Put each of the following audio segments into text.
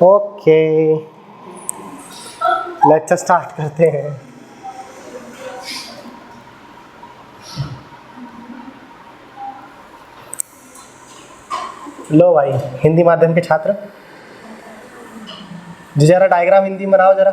Okay, let's start करते हैं। लो भाई, हिंदी माध्यम के छात्र जी जरा डायग्राम हिंदी में बनाओ जरा।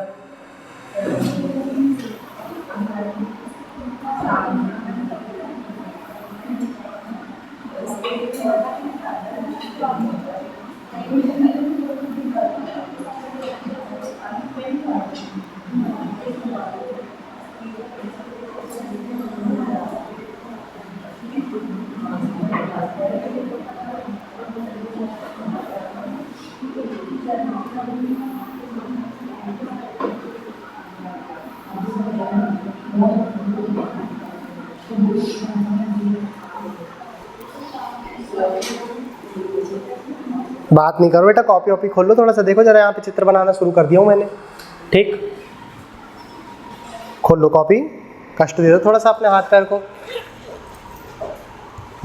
बात नहीं करो बेटा, कॉपी वॉपी खोल लो थोड़ा सा, देखो जरा यहाँ पे चित्र बनाना शुरू कर दिया हूँ मैंने। ठीक, खोल लो कॉपी, कष्ट दे दो थोड़ा सा अपने हाथ पैर को।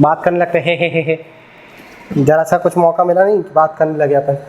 बात करने लगते हे। जरा सा कुछ मौका मिला नहीं, बात करने लगे अपन।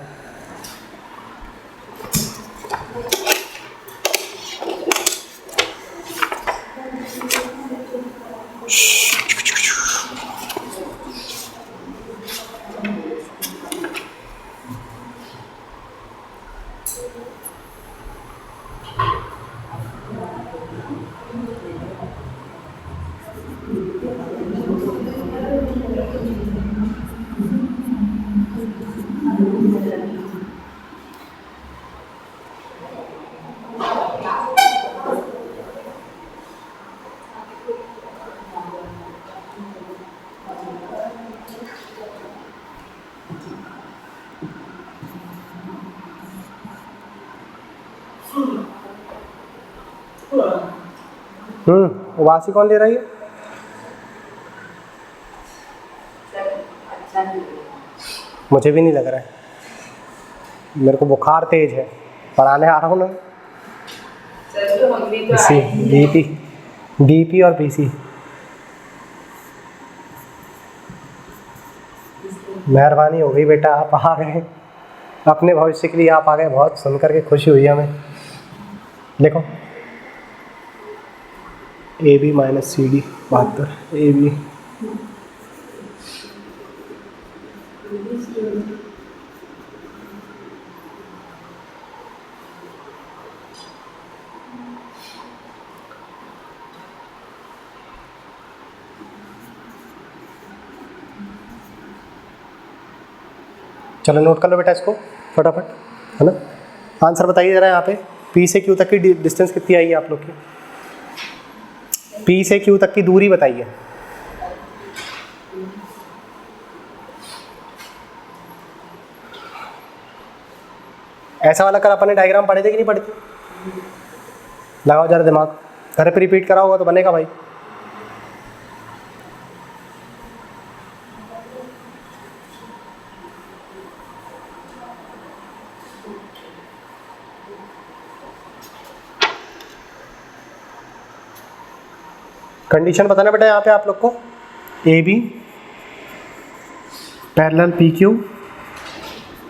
वासी कौन ले रही है? मुझे भी नहीं लग रहा है, मेरे को बुखार तेज है, पढ़ाने आ रहा हूँ ना। बीपी और पीसी। मेहरबानी हो गई बेटा, आप आ गए, अपने भविष्य के लिए आप आ गए, बहुत सुन करके खुशी हुई हमें। देखो AB - CD 72 AB। चलो नोट कर लो बेटा इसको फटाफट, है ना। आंसर बताइए जरा यहाँ पे, P से Q तक की डिस्टेंस कितनी आई है आप लोग की? P से Q तक की दूरी बताइए। ऐसा वाला कर अपने डायग्राम पढ़े थे कि नहीं पढ़े थे? लगाओ जरा दिमाग, घर पे रिपीट करा होगा तो बनेगा भाई। कंडीशन बताना बेटा यहाँ पे आप लोग को, AB parallel PQ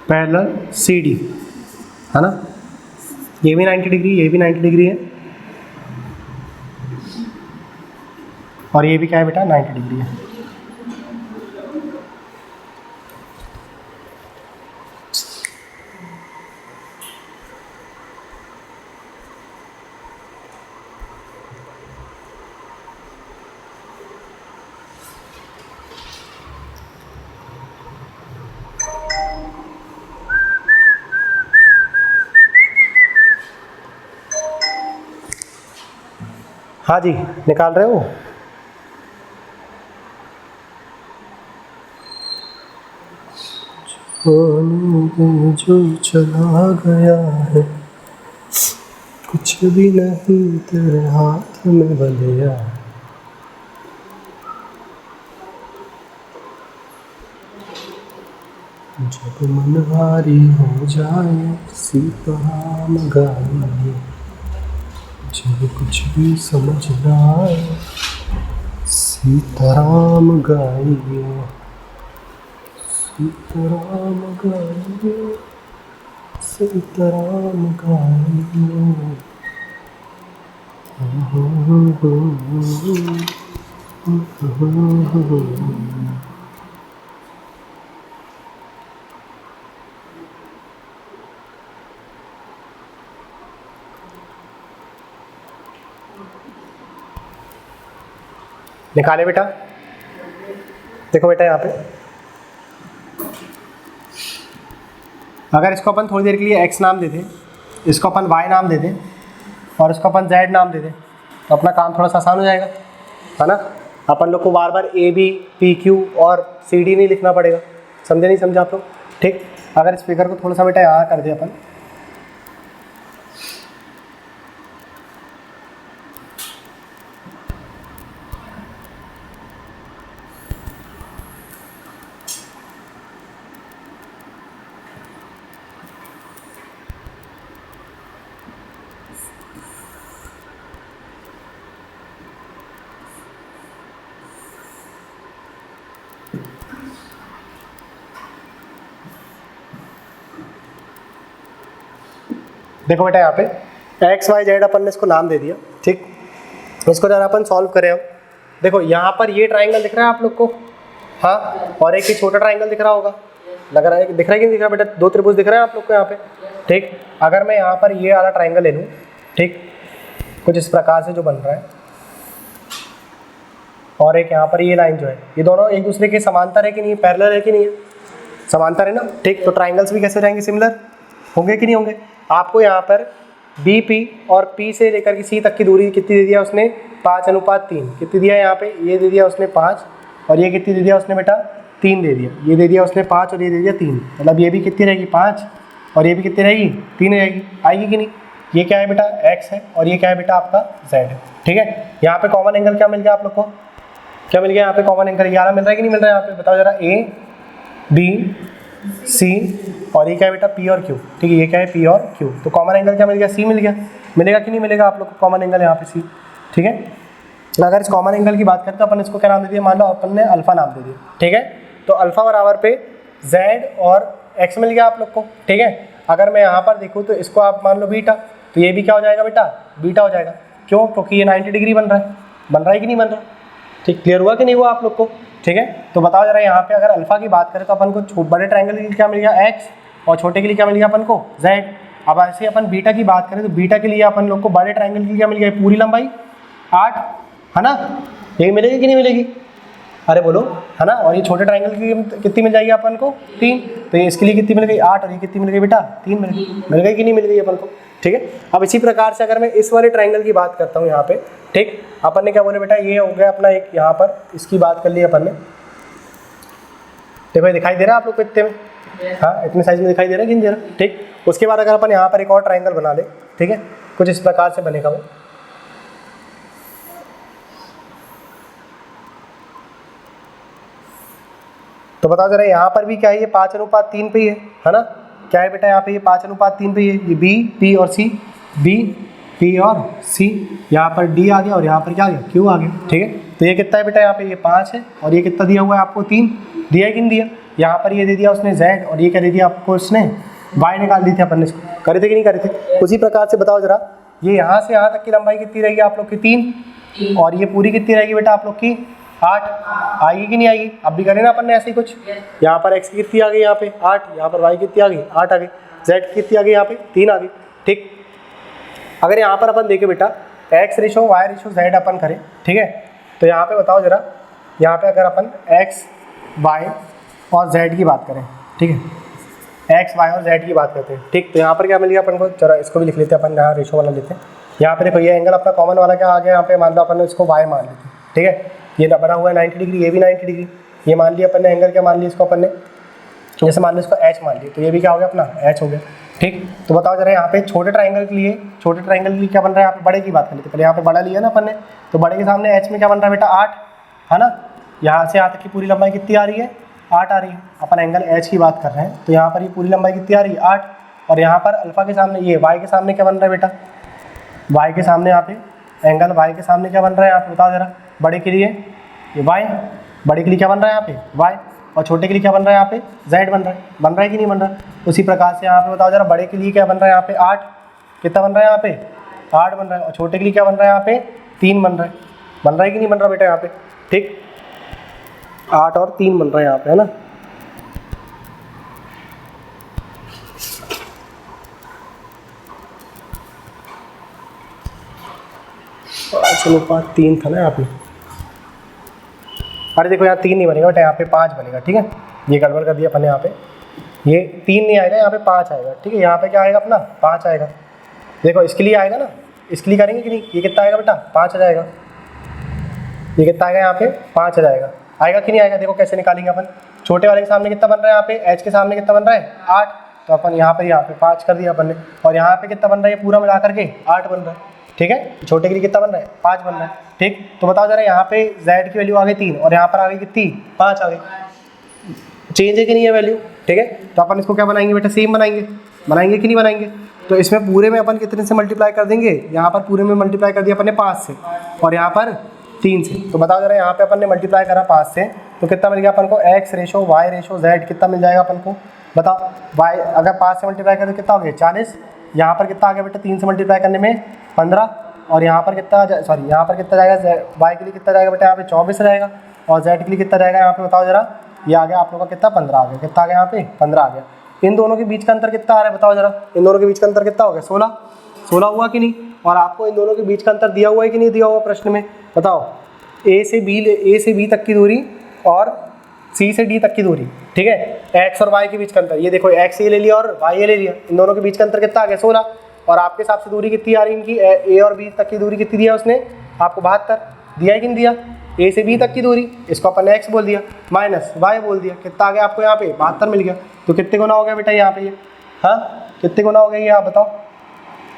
parallel CD, है ना। ये भी 90 डिग्री, ये भी 90 डिग्री है, और ये भी क्या है बेटा 90 डिग्री है। हाँ जी, निकाल रहे हो? जो चला गया है, कुछ भी नहीं तेरे हाथ में बलिया। जब मनहारी हो जाए सीताराम गाएंगे, जब कुछ भी समझ ना आए सीताराम गाएंगे, सीताराम गाएंगे, सीताराम गाएंगे। निकाले बेटा, देखो बेटा यहाँ पे अगर इसको अपन थोड़ी देर के लिए x नाम दे दें, इसको अपन y नाम दे दें और इसको अपन z नाम दे दें तो अपना काम थोड़ा सा आसान हो जाएगा, है ना। अपन लोग को बार बार a b p q और c d नहीं लिखना पड़ेगा। समझे नहीं समझे आप लोग? ठीक। अगर इस फिगर को थोड़ा सा बेटा यहाँ कर दे अपन, देखो बेटा यहाँ पे एक्स वाई जेड अपन ने इसको नाम दे दिया। ठीक, इसको जरा अपन सॉल्व करें। अब देखो यहाँ पर ये ट्राइंगल दिख रहा है आप लोग को, हाँ, और एक ही छोटा ट्राइंगल दिख रहा होगा, लग रहा है, दिख रहा है कि नहीं दिख रहा बेटा? दो त्रिभुज दिख रहे हैं आप लोग को यहाँ पे। ठीक, अगर मैं यहाँ पर ये वाला ट्राइंगल ले लूँ, ठीक, कुछ इस प्रकार से जो बन रहा है, और एक यहाँ पर ये लाइन जो है, ये दोनों एक दूसरे के समांतर है कि नहीं, पैरेलल है कि नहीं है? समांतर है ना। ठीक, तो ट्राइंगल्स भी कैसे रहेंगे? सिमिलर होंगे कि नहीं होंगे? आपको यहाँ पर बी पी और पी से लेकर के सी तक की दूरी कितनी दे दिया उसने? 5:3। कितनी दिया यहाँ पे? ये दे दिया उसने 5, और ये कितनी दे दिया उसने बेटा? 3 दे दिया। ये दे दिया उसने 5 और ये दे दिया 3, मतलब ये भी कितनी रहेगी? 5, और ये भी कितनी रहेगी? 3 रहेगी। आएगी कि नहीं? ये क्या है बेटा? एक्स है, और ये क्या है बेटा? आपका जेड है। ठीक है, यहाँ पे कॉमन एंगल क्या मिल गया आप लोग को? क्या मिल गया यहाँ पे? कॉमन एंगल 11 मिल रहा है कि नहीं मिल रहा है यहाँ पे? बताओ जरा। ए बी सी, और ये क्या है बेटा? पी और क्यू। ठीक है, ये क्या है? पी और क्यू। तो कॉमन एंगल क्या मिल गया? सी मिल गया। मिलेगा कि नहीं मिलेगा आप लोग को कॉमन एंगल यहाँ पे सी? ठीक है, अगर इस कॉमन एंगल की बात करें तो अपन इसको क्या नाम दे दिया? मान लो अपन ने अल्फा नाम दे दिया। ठीक है, तो अल्फा बराबर पे जेड और एक्स मिल गया आप लोग को। ठीक है, अगर मैं यहाँ पर देखूँ तो इसको आप मान लो बीटा, तो ये भी क्या हो जाएगा बेटा? बीटा हो जाएगा। क्यों? क्योंकि ये 90 डिग्री बन रहा है कि नहीं बन रहा? ठीक, क्लियर हुआ कि नहीं हुआ आप लोग को? ठीक है, तो बताओ जरा यहाँ पे अगर अल्फा की बात करें तो अपन को बड़े ट्रायंगल के लिए क्या मिल गया? एक्स, और छोटे के लिए क्या मिल गया अपन को? जेड। अब ऐसे अपन बीटा की बात करें तो बीटा के लिए अपन लोग को बड़े ट्रायंगल के लिए क्या मिल गया? पूरी लंबाई 8, है ना। यही मिलेगी कि नहीं मिलेगी? अरे बोलो, है ना। और ये छोटे ट्रायंगल की कितनी मिल जाएगी अपन को? 3। तो ये इसके लिए कितनी मिल गई? 8, और ये कितनी मिल गई बेटा? 3 मिल गई कि नहीं मिल गई अपन को? ठीक है, अब इसी प्रकार से अगर मैं इस वाले ट्रायंगल की बात करता हूँ यहाँ पे, ठीक, अपन ने क्या बोले बेटा? ये हो गया अपना एक, यहाँ पर इसकी बात कर ली अपन ने। देखो दिखाई दे रहा है आप लोग को इतने में? हाँ, इतने साइज में दिखाई दे रहा है कि नहीं दे रहा? ठीक, उसके बाद अगर अपन यहाँ पर एक और ट्रायंगल बना ले, ठीक है, कुछ इस प्रकार से बनेगा वो। तो बताओ जरा यहाँ पर भी क्या है? ये 5:3 पे ही है ना। क्या है बेटा यहाँ पे? ये 5:3 पे ही है। ये बी, पी और सी, बी, पी और सी, यहाँ पर डी आ गया, और यहाँ पर क्या आ गया? क्यू आ गया। ठीक है, तो ये कितना है बेटा? यहाँ पे ये 5 है, और ये कितना दिया हुआ है आपको? 3 दिया है कि नहीं दिया? यहाँ पर ये दे दिया उसने जेड, और ये क्या दे दिया आपको? इसने वाई निकाल दी थी अपन ने। इसको करे थे कि नहीं करे थे? उसी प्रकार से बताओ जरा, ये यहाँ से यहाँ तक की लंबाई कितनी रहेगी आप लोग की? 3, और ये पूरी कितनी रहेगी बेटा आप लोग की? 8। आएगी कि नहीं आएगी? अब भी करें ना अपन ने ऐसे ही कुछ। यहाँ पर एक्स की कितनी आ गई? यहाँ पे 8, यहाँ पर वाई कितनी आ गई? 8 आ गई, जेड की कितनी आ गई? यहाँ पे 3 आ गई। ठीक, अगर यहाँ पर अपन देखें बेटा X ratio Y ratio Z अपन करें, ठीक है, तो यहाँ पे बताओ जरा, यहाँ पे अगर अपन एक्स वाई और जेड की बात करें, ठीक है, एक्स वाई और जेड की बात करते हैं, ठीक, तो यहाँ पर क्या मिल गया अपन को? जरा इसको भी लिख लेते हैं अपन, यहाँ रेशो वाला लेते हैं। यहाँ पे देखो ये एंगल अपना कॉमन वाला क्या आ गया? यहाँ पे मान लो अपन ने इसको वाई मान लेते हैं। ठीक है, ये बना हुआ है 90 डिग्री, ये भी 90 डिग्री, ये मान लिया अपन ने एंगल, क्या मान लिया इसको अपन ने? जैसे मान लो इसको एच मान लिया, तो ये भी क्या हो गया अपना? एच हो गया। ठीक, तो बताओ जरा यहाँ पे छोटे ट्राइंगल के लिए, छोटे ट्राइंगल के लिए क्या बन रहा है? यहाँ पे बड़े की बात कर लेते हैं पहले। यहाँ पे बड़ा लिया ना अपन ने, तो बड़े के सामने एच में क्या बन रहा है बेटा? 8, है ना। यहाँ से यहाँ तक की पूरी लंबाई कितनी आ रही है? 8 आ रही है। अपन एंगल एच की बात कर रहे हैं, तो यहाँ पर ये पूरी लंबाई कितनी आ रही है? 8, और यहाँ पर अल्फा के सामने, ये वाई के सामने क्या बन रहा है बेटा? वाई के सामने यहाँ पे एंगल वाई के सामने क्या बन रहा है यहाँ पे? बताओ जरा, बड़े के लिए ये वाई, बड़े के लिए क्या बन रहा है यहाँ पे? वाई, और छोटे के लिए क्या बन रहा है यहाँ पे z बन रहा है कि नहीं बन रहा है। उसी प्रकार से यहाँ पे बताओ जरा, बड़े के लिए क्या बन रहा है यहाँ पे 8, कितना बन रहा है यहाँ पे 8 बन रहा है, और छोटे के लिए क्या बन रहा है यहाँ पे 3 बन रहा है कि नहीं बन रहा बेटा यहाँ पे, ठीक 8 और 3 बन रहा है यहाँ पे, है ना। चलो 3 था ना यहाँ पे, अरे देखो यहाँ 3 नहीं बनेगा बेटा, यहाँ पे 5 बनेगा, ठीक है, ये गड़बड़ कर दिया अपन ने यहाँ पे, ये 3 नहीं आएगा, यहाँ पे 5 आएगा, ठीक है। यहाँ पे क्या आएगा अपना 5 आएगा, देखो इसके लिए आएगा ना, इसके लिए करेंगे कि नहीं, ये कितना आएगा बेटा 5 आ जाएगा, ये कितना आएगा यहाँ पे 5 आ जाएगा, आएगा कि नहीं आएगा। देखो कैसे निकालेंगे अपन, छोटे वाले के सामने कितना बन रहा है यहाँ पे, h के सामने कितना बन रहा है 8, तो अपन यहाँ पे 5 कर दिया अपन ने, और यहाँ पे कितना बन रहा है ये पूरा मिला करके 8 बन रहा है, ठीक है। छोटे के लिए कितना बन रहा है 5 बन रहा है, ठीक। तो बताओ जरा, यहाँ पे z की वैल्यू आ गई 3 और यहाँ पर आ गई कितनी 5 आ गई, चेंज है कि नहीं है वैल्यू, ठीक है। तो अपन इसको क्या बनाएंगे बेटा, सेम बनाएंगे कि नहीं बनाएंगे। तो इसमें पूरे में अपन कितने से मल्टीप्लाई कर देंगे, यहाँ पर पूरे में मल्टीप्लाई कर दिया अपन ने 5 से, और यहाँ पर 3 से। तो बताओ जरा, यहाँ पे अपन ने मल्टीप्लाई करा 5 से, तो कितना मिल गया अपन को, x ratio y ratio z कितना मिल जाएगा अपन को, बताओ। y अगर 5 से मल्टीप्लाई करें तो कितना हो गया 40, यहाँ पर कितना आ गया बेटा 3 से मल्टीप्लाई करने में 15, और यहाँ पर कितना यहाँ पर कितना जाएगा, y के लिए कितना जाएगा बेटा यहाँ पे 24 जाएगा, और z के लिए कितना जाएगा यहाँ पे बताओ जरा, ये आ गया आप लोगों का कितना 15 आ गया, कितना आ गया यहाँ पे 15 आ गया। इन दोनों के बीच का अंतर कितना आ रहा है बताओ जरा, इन दोनों के बीच का अंतर कितना हो गया 16 हुआ कि नहीं। और आपको इन दोनों के बीच का अंतर दिया हुआ है कि नहीं दिया हुआ प्रश्न में, बताओ। ए से बी तक की दूरी और सी से डी तक की दूरी, ठीक है, एक्स और वाई के बीच का अंतर, ये देखो एक्स ये ले लिया और वाई ये ले लिया, इन दोनों के बीच का अंतर कितना आ गया 16, और आपके हिसाब से दूरी कितनी आ रही है इनकी, ए और बी तक की दूरी कितनी दिया उसने आपको 72 दिया है कि नहीं दिया। ए से बी तक की दूरी, इसको अपन ने एक्स बोल दिया, माइनस वाई बोल दिया, कितना आ गया आपको यहाँ पे 72 मिल गया। तो कितने गुना हो गया बेटा यहाँ पे ये, हाँ कितने गुना हो गया ये आप बताओ।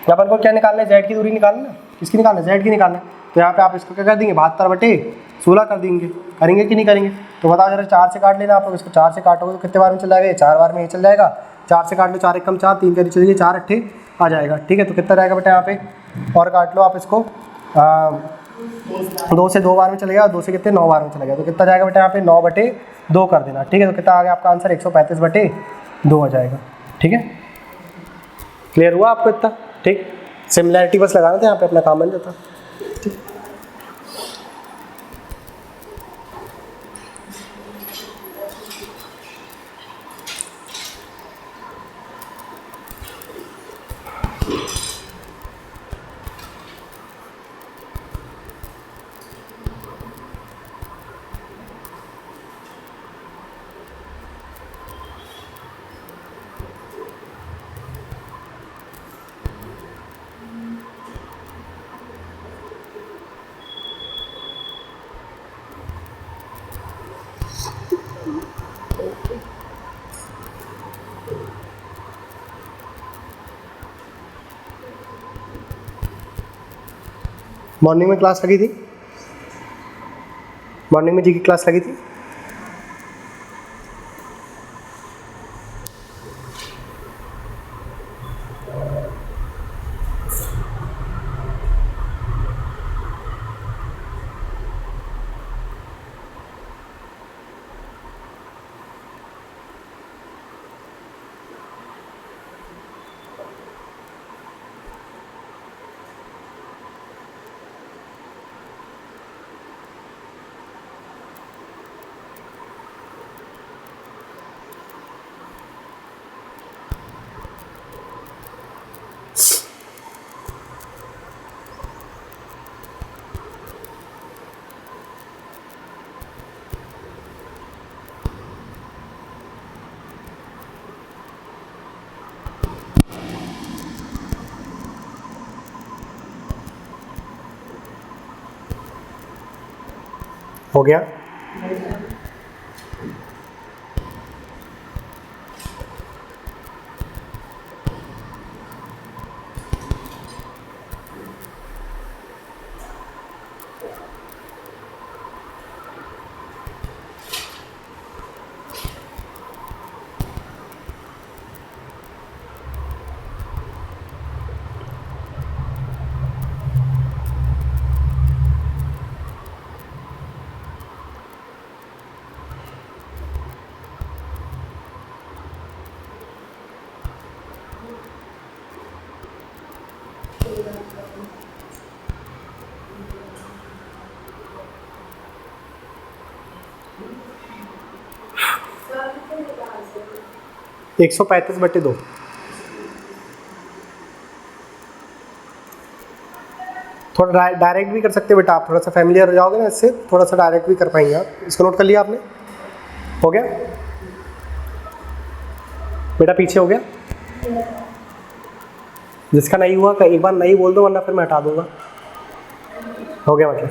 अपन को क्या निकालना है, जेड की दूरी निकालना है, किसकी निकालना है, जेड की निकालना है। तो यहाँ पे आप इसको क्या कर देंगे 72/16 कर देंगे, करेंगे कि नहीं करेंगे। तो बताओ जरा, 4 से काट लेना आप लोग, इसको 4 से काटोगे तो कितने बार में चल जाएगा, 4 बार में ये चल जाएगा, 4 से काट लो, 4 1 4, 3 का चलिए 4 8 आ जाएगा, ठीक है। तो कितना रहेगा बेटा यहाँ पे, और काट लो आप इसको, 2 से 2 बार में चलेगा, 2 से कितने 9 बार में चलेगा, तो कितना जाएगा बेटा यहाँ पे 9/2 कर देना, ठीक है। तो कितना आ गया आपका आंसर 135/2 आ जाएगा, ठीक है। क्लियर हुआ आपको इतना, ठीक। सिमिलैरिटी बस लगाना था, यहाँ पे अपना काम बन जाता, ठीक। मॉर्निंग में क्लास लगी थी, मॉर्निंग में जी की क्लास लगी थी। हो गया। 135/2। थोड़ा डायरेक्ट भी कर सकते हो बेटा, आप थोड़ा सा फैमिलियर हो जाओगे ना इससे, थोड़ा सा डायरेक्ट भी कर पाएंगे आप। इसको नोट कर लिया आपने? हो गया बेटा? पीछे हो गया? जिसका नहीं हुआ एक बार नहीं बोल दो, वरना फिर मैं हटा दूंगा। हो गया मतलब?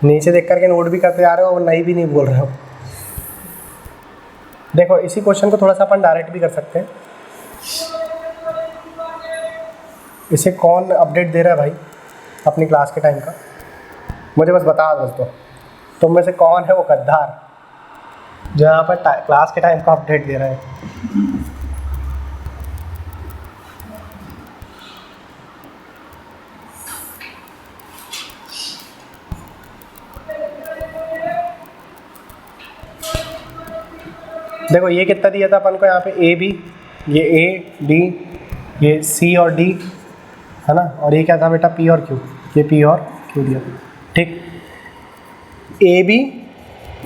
नीचे देख करके नोट भी करते जा रहे हो और नहीं भी नहीं बोल रहे हो। देखो इसी क्वेश्चन को थोड़ा सा अपन डायरेक्ट भी कर सकते हैं। इसे कौन अपडेट दे रहा है भाई अपनी क्लास के टाइम का? मुझे बस बता दो दोस्तों, तुम में से कौन है वो गद्दार जो यहाँ पर क्लास के टाइम का अपडेट दे रहा है? देखो ये कितना दिया था अपन को यहाँ पे, ए बी, ये ए डी, ये सी और डी है ना, और ये क्या था बेटा पी और क्यू, ये पी और क्यू दिया था। ठीक, ए बी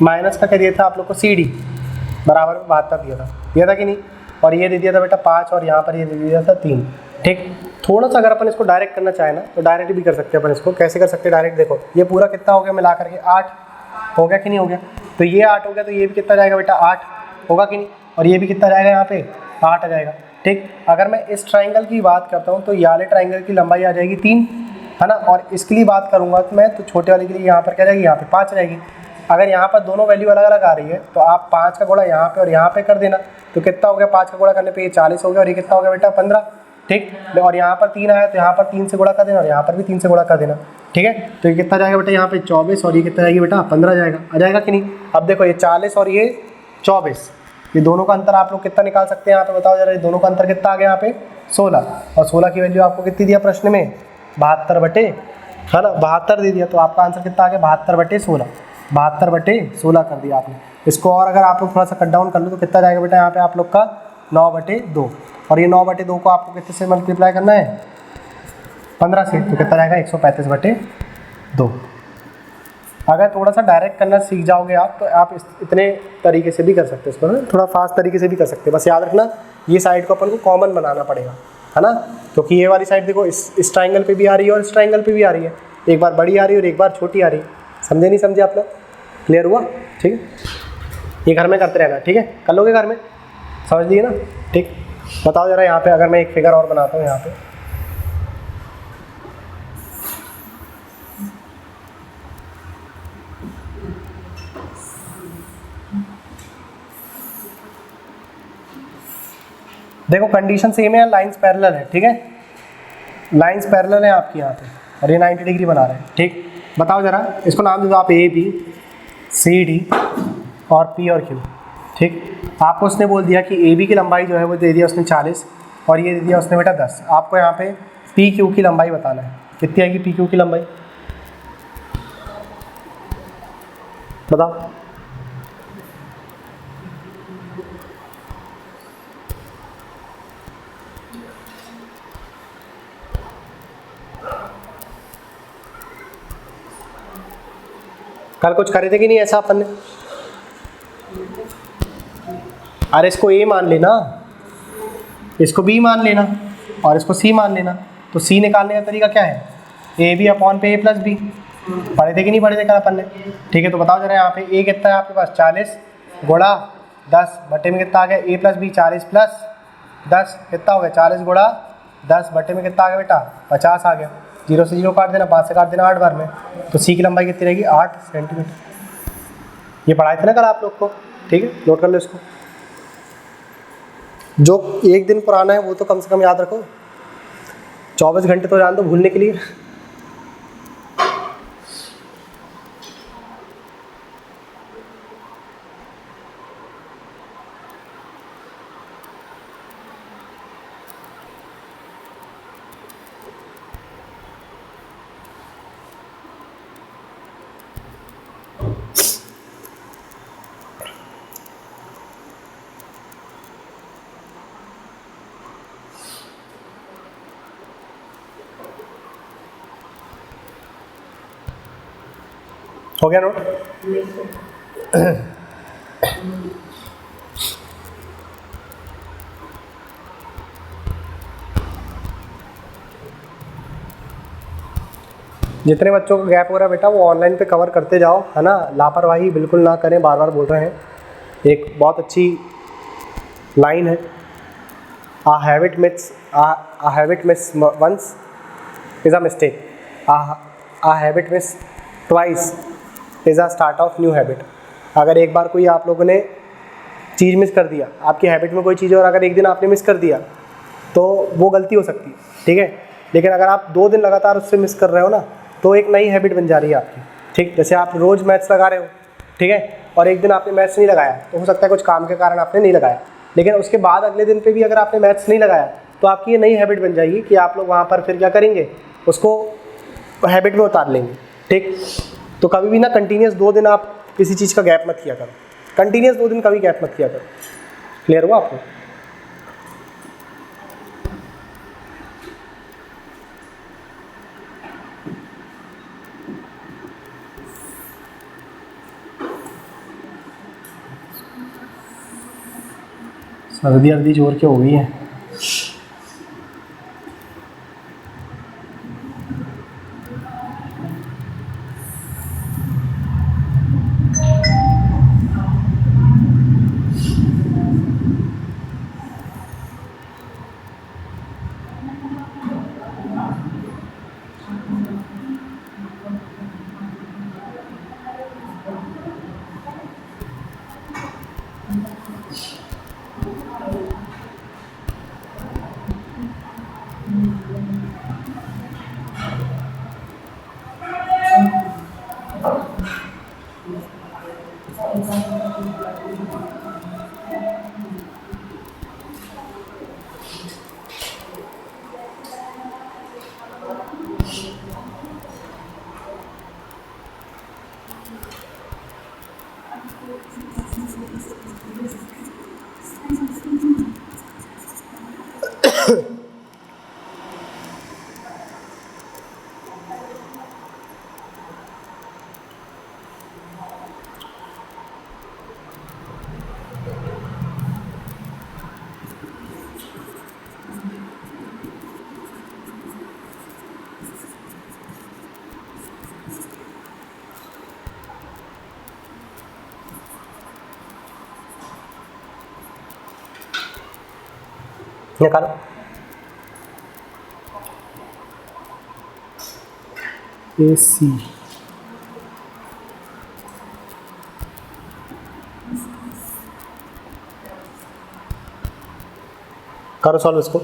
माइनस का क्या दिया था आप लोग को, सी डी बराबर में 72 दिया था कि नहीं, और ये दे दिया था बेटा 5, और यहाँ पर ये दे दिया था 3। ठीक, थोड़ा सा अगर अपन इसको डायरेक्ट करना चाहे ना तो डायरेक्ट भी कर सकते हैं अपन इसको। कैसे कर सकते हैं डायरेक्ट? देखो ये पूरा कितना हो गया मिला करके 8 हो गया कि नहीं हो गया? तो ये 8 हो गया, तो ये भी कितना जाएगा बेटा 8 होगा कि नहीं, और ये भी कितना जाएगा यहाँ पे 8 आ जाएगा। ठीक, अगर मैं इस ट्राइंगल की बात करता हूँ तो ये वाले ट्राइंगल की लंबाई आ जाएगी 3 है ना, और इसके लिए बात करूँगा तो मैं, तो छोटे वाले के लिए यहाँ पर क्या जाएगी, यहाँ पे 5 रहेगी। अगर यहाँ पर दोनों वैल्यू अलग अलग आ रही है तो आप 5 का गुणा यहाँ पे और यहाँ पे कर देना, तो कितना हो गया 5 का गुणा करने पे ये 40 हो गया, और ये कितना हो गया बेटा 15। ठीक, और यहाँ पर 3 आया तो यहाँ पर 3 से गुणा कर देना, और यहाँ पर भी 3 से गुणा कर देना। ठीक है, तो ये कितना जाएगा बेटा यहाँ पे 24, और ये कितना जाएगी बेटा 15 जाएगा। आ जाएगा कि नहीं? अब देखो ये 40 और ये 24, ये दोनों का अंतर आप लोग कितना निकाल सकते हैं यहाँ पे? बताओ जरा, ये दोनों का अंतर कितना आ गया यहाँ पे 16, और 16 की वैल्यू आपको कितनी दिया प्रश्न में? 72 है ना, 72 दे दिया, तो आपका आंसर कितना आ गया 72/16, 72/16 कर दिया आपने। इसको और अगर आप लोग थोड़ा सा कट डाउन कर लो तो कितना जाएगा बेटा यहाँ पे आप लोग का 9/2, और ये 9/2 को आपको कितने से मल्टीप्लाई करना है? 15 से, तो कितना जाएगा 135/2। अगर थोड़ा सा डायरेक्ट करना सीख जाओगे आप तो आप इतने तरीके से भी कर सकते हो इसको ना, थोड़ा फास्ट तरीके से भी कर सकते हैं। बस याद रखना ये साइड को अपन को कॉमन बनाना पड़ेगा है ना, क्योंकि ये वाली साइड देखो इस ट्राइंगल पे भी आ रही है और इस ट्राइंगल पे भी आ रही है, एक बार बड़ी आ रही है और एक बार छोटी आ रही है। समझे नहीं समझे आप लोग? क्लियर हुआ? ठीक है, ये घर में करते रहना। ठीक है, कर लोगे घर में? समझ लिए ना? ठीक, बताओ जरा यहाँ पे अगर मैं एक फिगर और बनाता हूँ यहाँ पे, देखो कंडीशन सेम है, लाइंस पैरेलल है। ठीक है, लाइंस पैरेलल है आपकी यहाँ पे, और ये 90 डिग्री बना रहे हैं। ठीक, बताओ जरा, इसको नाम दे दो आप ए बी, सी डी और पी और क्यू। ठीक, आपको उसने बोल दिया कि ए बी की लंबाई जो है वो दे दिया उसने 40, और ये दे दिया उसने बेटा 10। आपको यहाँ पे पी क्यू की लंबाई बताना है, कितनी आएगी पी क्यू की लंबाई? बताओ। कल कुछ करे थे कि नहीं ऐसा अपन ने? अरे इसको ए मान लेना, इसको बी मान लेना, और इसको सी मान लेना। तो सी निकालने का तरीका क्या है? ए बी अपॉन पे ए प्लस बी। पढ़े थे कि नहीं पढ़े थे कल अपन ने? ठीक है, तो बताओ जरा यहाँ पे ए कितना है आपके पास 40 गुणा 10 बटे में कितना आ गया ए प्लस बी, 40 प्लस 10 कितना हो गया 40 गुणा 10 बटे में कितना आ गया बेटा 50 आ गया। 0 से 0 काट देना, 5 से काट देना 8 बार में। तो सी की लंबाई कितनी रहेगी 8 सेंटीमीटर। ये पढ़ाए थे ना कल आप लोग को? ठीक है, नोट कर लो इसको। जो एक दिन पुराना है वो तो कम से कम याद रखो, 24 घंटे तो जान दो भूलने के लिए। हो गया नोट? जितने बच्चों को गैप हो रहा है बेटा वो ऑनलाइन पे कवर करते जाओ, है ना, लापरवाही बिल्कुल ना करें, बार बार बोल रहे हैं। एक बहुत अच्छी लाइन है, a habit miss once is a mistake, a habit miss twice is a start of new habit. अगर एक बार कोई आप लोगों ने चीज़ मिस कर दिया, आपकी हैबिट में कोई चीज़, और अगर एक दिन आपने मिस कर दिया तो वो गलती हो सकती है, ठीक है। लेकिन अगर आप 2 दिन लगातार उससे मिस कर रहे हो ना, तो एक नई हैबिट बन जा रही है आपकी, ठीक। जैसे आप रोज़ मैथ्स लगा रहे हो, ठीक है, और एक दिन आपने मैथ्स नहीं लगाया, तो हो सकता है कुछ काम के कारण आपने नहीं लगाया, लेकिन उसके बाद अगले दिन पे भी अगर आपने मैथ्स नहीं लगाया, तो आपकी ये नई हैबिट बन जाएगी कि आप लोग वहाँ पर फिर क्या करेंगे, उसको हैबिट में उतार लेंगे, ठीक। तो कभी भी ना कंटिन्यूस 2 दिन आप किसी चीज़ का गैप मत किया करो, कंटिन्यूस 2 दिन कभी गैप मत किया करो। क्लियर हुआ आपको? सर्दी अर्दी जोर के हो गई है। निकालो। AC करो सॉल्व इसको।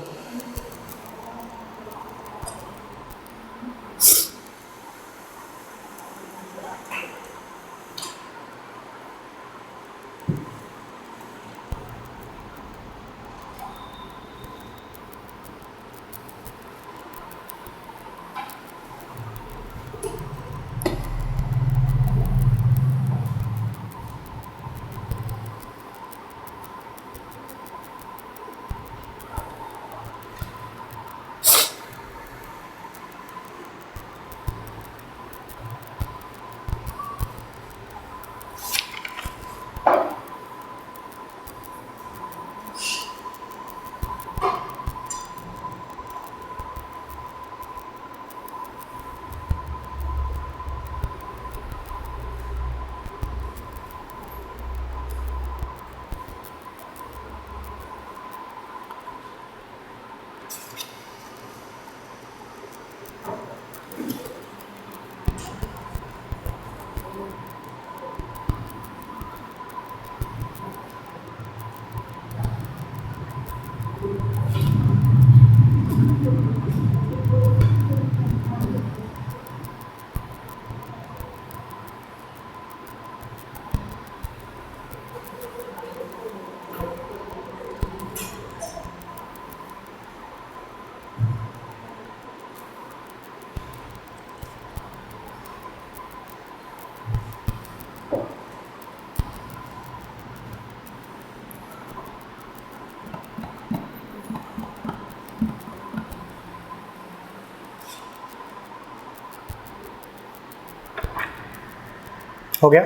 हो गया?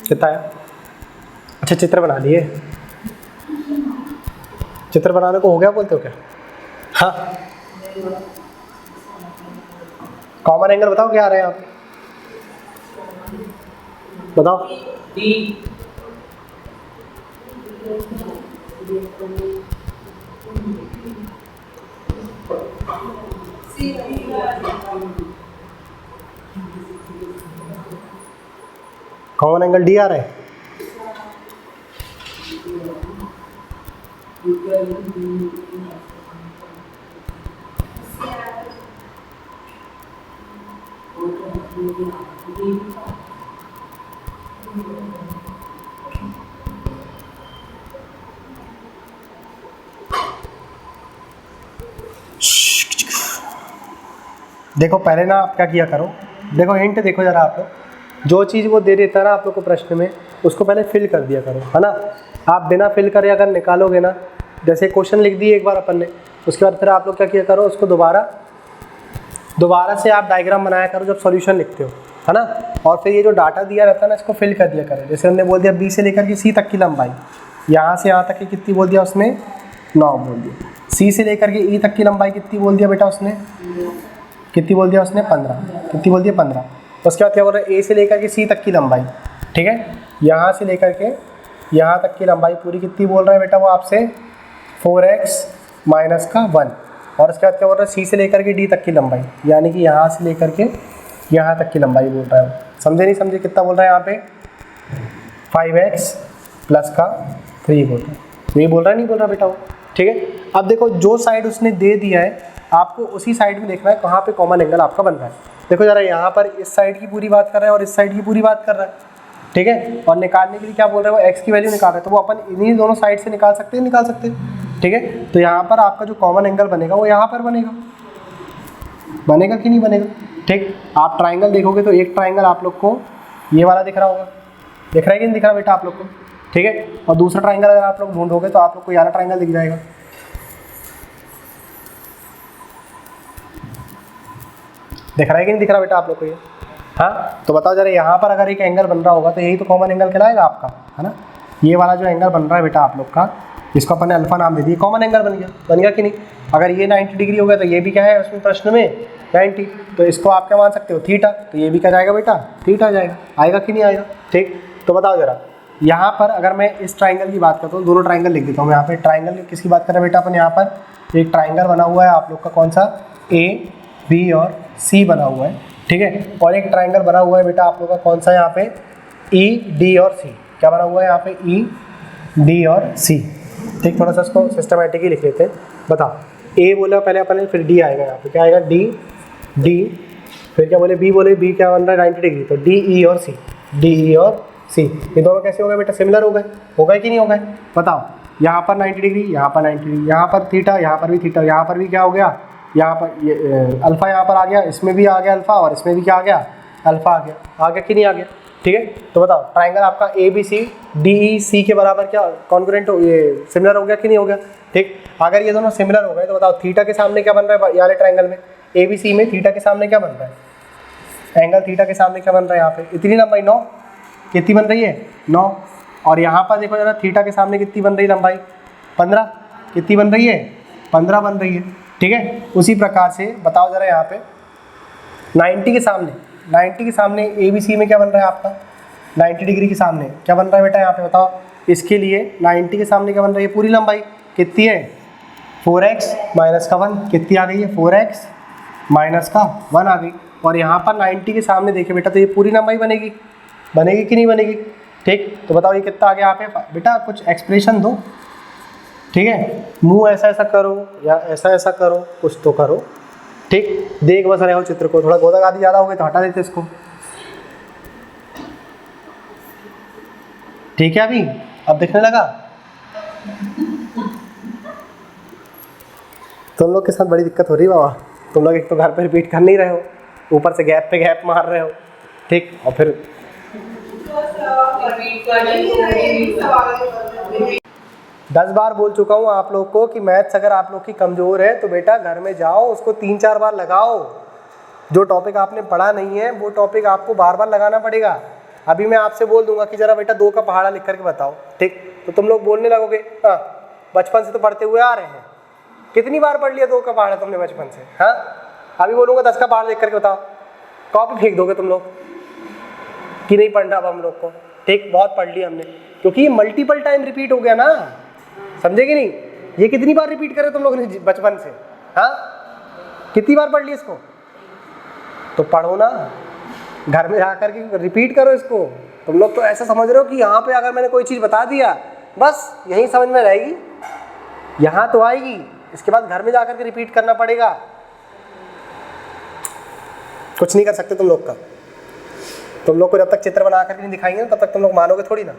कितना आया? अच्छा चित्र बना लिए, चित्र बनाने को हो गया बोलते हो क्या? हाँ कॉमन एंगल बताओ क्या आ रहे हैं आप, बताओ। कॉमन एंगल डी आ रहा है। देखो पहले ना आप क्या किया करो, देखो हिंट देखो जरा आप लोग, जो चीज़ वो दे देता है ना आप लोग को प्रश्न में, उसको पहले फिल कर दिया करो, है ना। आप बिना फिल करे अगर निकालोगे ना, जैसे क्वेश्चन लिख दिए एक बार अपन ने, उसके बाद फिर आप लोग क्या किया करो, उसको दोबारा से आप डायग्राम बनाया करो जब सॉल्यूशन लिखते हो, है ना। और फिर ये जो डाटा दिया रहता है ना, इसको फिल कर दिया करो। जैसे हमने बोल दिया बी से लेकर के सी तक की लंबाई, यहाँ से यहाँ तक की कितनी बोल दिया उसने, 9 बोल दिया। सी से लेकर के ई तक की लंबाई कितनी बोल दिया बेटा उसने, कितनी बोल दिया उसने, 15। कितनी बोल दिया, 15। उसके बाद क्या बोल रहा है, ए से लेकर के सी तक की लंबाई, ठीक है, यहाँ से लेकर के यहाँ तक की लंबाई पूरी कितनी बोल रहा है बेटा वो आपसे, 4x माइनस का 1। और उसके बाद क्या बोल रहा है, सी से लेकर के डी तक की लंबाई, यानी कि यहाँ से लेकर के यहाँ तक की लंबाई बोल रहा है। समझे नहीं समझे, कितना बोल रहा है यहाँ पे, 5x प्लस का 3 बोल रहा है। ये बोल रहा है नहीं बोल रहा बेटा वो, ठीक है। अब देखो जो साइड उसने दे दिया है आपको उसी साइड में देखना है कहाँ पे कॉमन एंगल आपका बन रहा है। देखो जरा यहाँ पर इस साइड की पूरी बात कर रहा है और इस साइड की पूरी बात कर रहा है, ठीक है। और निकालने के लिए क्या बोल रहे हैं, वो x की वैल्यू निकाल रहे हैं, तो वो अपन इन्हीं दोनों साइड से निकाल सकते हैं, ठीक है। तो यहाँ पर आपका जो कॉमन एंगल बनेगा वो यहाँ पर बनेगा कि नहीं बनेगा, ठीक। आप ट्राइंगल देखोगे तो एक ट्राइंगल आप लोग को ये वाला दिख रहा होगा, दिख रहा है कि नहीं दिख रहा बेटा आप लोग को, ठीक है। और दूसरा ट्राइंगल अगर आप लोग ढूंढोगे तो आप लोग को ये वाला ट्राइंगल दिख जाएगा, दिख रहा है कि नहीं दिख रहा बेटा आप लोग को ये, हाँ। तो बताओ जरा यहाँ पर अगर एक एंगल बन रहा होगा तो यही तो कॉमन एंगल कहलाएगा आपका, है ना। ये वाला जो एंगल बन रहा है बेटा आप लोग का, इसको अपन ने अल्फा नाम दे दिया, कॉमन एंगल बन गया कि नहीं। अगर ये 90 डिग्री हो गया तो ये भी क्या है उसमें प्रश्न में 90, तो इसको आप क्या मान सकते हो, थीटा। तो ये भी क्या जाएगा बेटा, थीटा जाएगा, आएगा कि नहीं आएगा, ठीक। तो बताओ जरा यहाँ पर अगर मैं इस ट्राइंगल की बात करता हूँ, दोनों ट्राइंगल लिख देता हूँ यहाँ पे। ट्राइंगल किसकी बात कर रहे हैं बेटा अपन, यहाँ पर एक ट्राइंगल बना हुआ है आप लोग का, कौन सा, ए बी और सी बना हुआ है, ठीक है। और एक ट्राइंगल बना हुआ है बेटा आप लोग का, कौन सा, यहाँ पे ई डी और सी, क्या बना हुआ है यहाँ पे, ई डी और सी, ठीक। थोड़ा सा इसको सिस्टमेटिक ही लिख लेते हैं। बताओ ए बोला पहले अपन ने, फिर डी आएगा यहाँ पे, क्या आएगा, डी, फिर क्या बोले, बी बोले, बी क्या बन रहा है 90 डिग्री, तो डी ई और सी, ये दोनों कैसे हो गए बेटा, सिमिलर हो गए कि नहीं हो गए। बताओ यहाँ पर 90 डिग्री, यहाँ पर 90 डिग्री, यहाँ पर थीटा, यहाँ पर भी थीटा, यहाँ पर भी क्या हो गया, यहाँ पर ये अल्फ़ा यहाँ पर आ गया, इसमें भी आ गया अल्फ़ा, और इसमें भी क्या आ गया, अल्फ़ा आ गया कि नहीं आ गया, ठीक है। तो बताओ ट्राइंगल आपका A B C D E सी के बराबर क्या कॉन्ग्रुएंट हो, ये सिमिलर हो गया कि नहीं हो गया, ठीक। अगर ये दोनों सिमिलर हो गए तो बताओ थीटा के सामने क्या बन रहा है, वाले ट्राइंगल में ए बी सी में थीटा के सामने क्या बन रहा है, एंगल थीटा के सामने क्या बन रहा है, यहाँ पे इतनी लंबाई 9, कितनी बन रही है, 9। और यहाँ पर देखो जरा थीटा के सामने कितनी बन रही है लंबाई, 15, कितनी बन रही है, 15 बन रही है, ठीक है। उसी प्रकार से बताओ जरा यहाँ पे 90 के सामने ए बी सी में क्या बन रहा है आपका, 90 डिग्री के सामने क्या बन रहा है बेटा यहाँ पे, बताओ। इसके लिए 90 के सामने क्या बन रही है, पूरी लंबाई कितनी है, 4x माइनस का 1, कितनी आ गई है, 4x माइनस का 1 आ गई। और यहाँ पर 90 के सामने देखिए बेटा, तो ये पूरी लंबाई बनेगी कि नहीं बनेगी, ठीक। तो बताओ ये कितना आ गया यहाँ पे बेटा, कुछ एक्सप्रेशन दो, ठीक है। मुंह ऐसा ऐसा करो या ऐसा करो, कुछ तो करो, ठीक। देख बस रहे हो चित्र को, थोड़ा गोदा गादी ज़्यादा हो गई तो हटा देते इसको, ठीक है। अभी अब दिखने लगा, तुम लोग के साथ बड़ी दिक्कत हो रही है बाबा, तुम लोग एक तो घर पे रिपीट कर नहीं रहे हो, ऊपर से गैप पे गैप मार रहे हो, ठीक। और फिर 10 बार बोल चुका हूँ आप लोग को कि मैथ्स अगर आप लोग की कमज़ोर है तो बेटा घर में जाओ, उसको 3-4 बार लगाओ। जो टॉपिक आपने पढ़ा नहीं है वो टॉपिक आपको बार बार लगाना पड़ेगा। अभी मैं आपसे बोल दूंगा कि जरा बेटा 2 का पहाड़ा लिख करके बताओ, ठीक, तो तुम लोग बोलने लगोगे हाँ बचपन से तो पढ़ते हुए आ रहे हैं, कितनी बार पढ़ लिया 2 का पहाड़ा तुमने बचपन से, हाँ। अभी बोलूँगा 10 का पहाड़ा लिख करके बताओ, कॉपी फेंक दोगे तुम लोग कि नहीं पढ़ना अब हम लोग को, ठीक, बहुत पढ़ लिया हमने, क्योंकि ये मल्टीपल टाइम रिपीट हो गया ना, समझे कि नहीं। ये कितनी बार रिपीट करे तुम लोग ने बचपन से, हाँ, कितनी बार पढ़ लिया इसको, तो पढ़ो ना, घर में जाकर के रिपीट करो इसको। तुम लोग तो ऐसा समझ रहे हो कि यहाँ पे अगर मैंने कोई चीज़ बता दिया बस यही समझ में रहेगी, यहाँ तो आएगी, इसके बाद घर में जाकर के रिपीट करना पड़ेगा, कुछ नहीं कर सकते तुम लोग का। तुम लोग को जब तक चित्र बना करके नहीं दिखाएंगे तब तक तुम लोग मानोगे थोड़ी ना,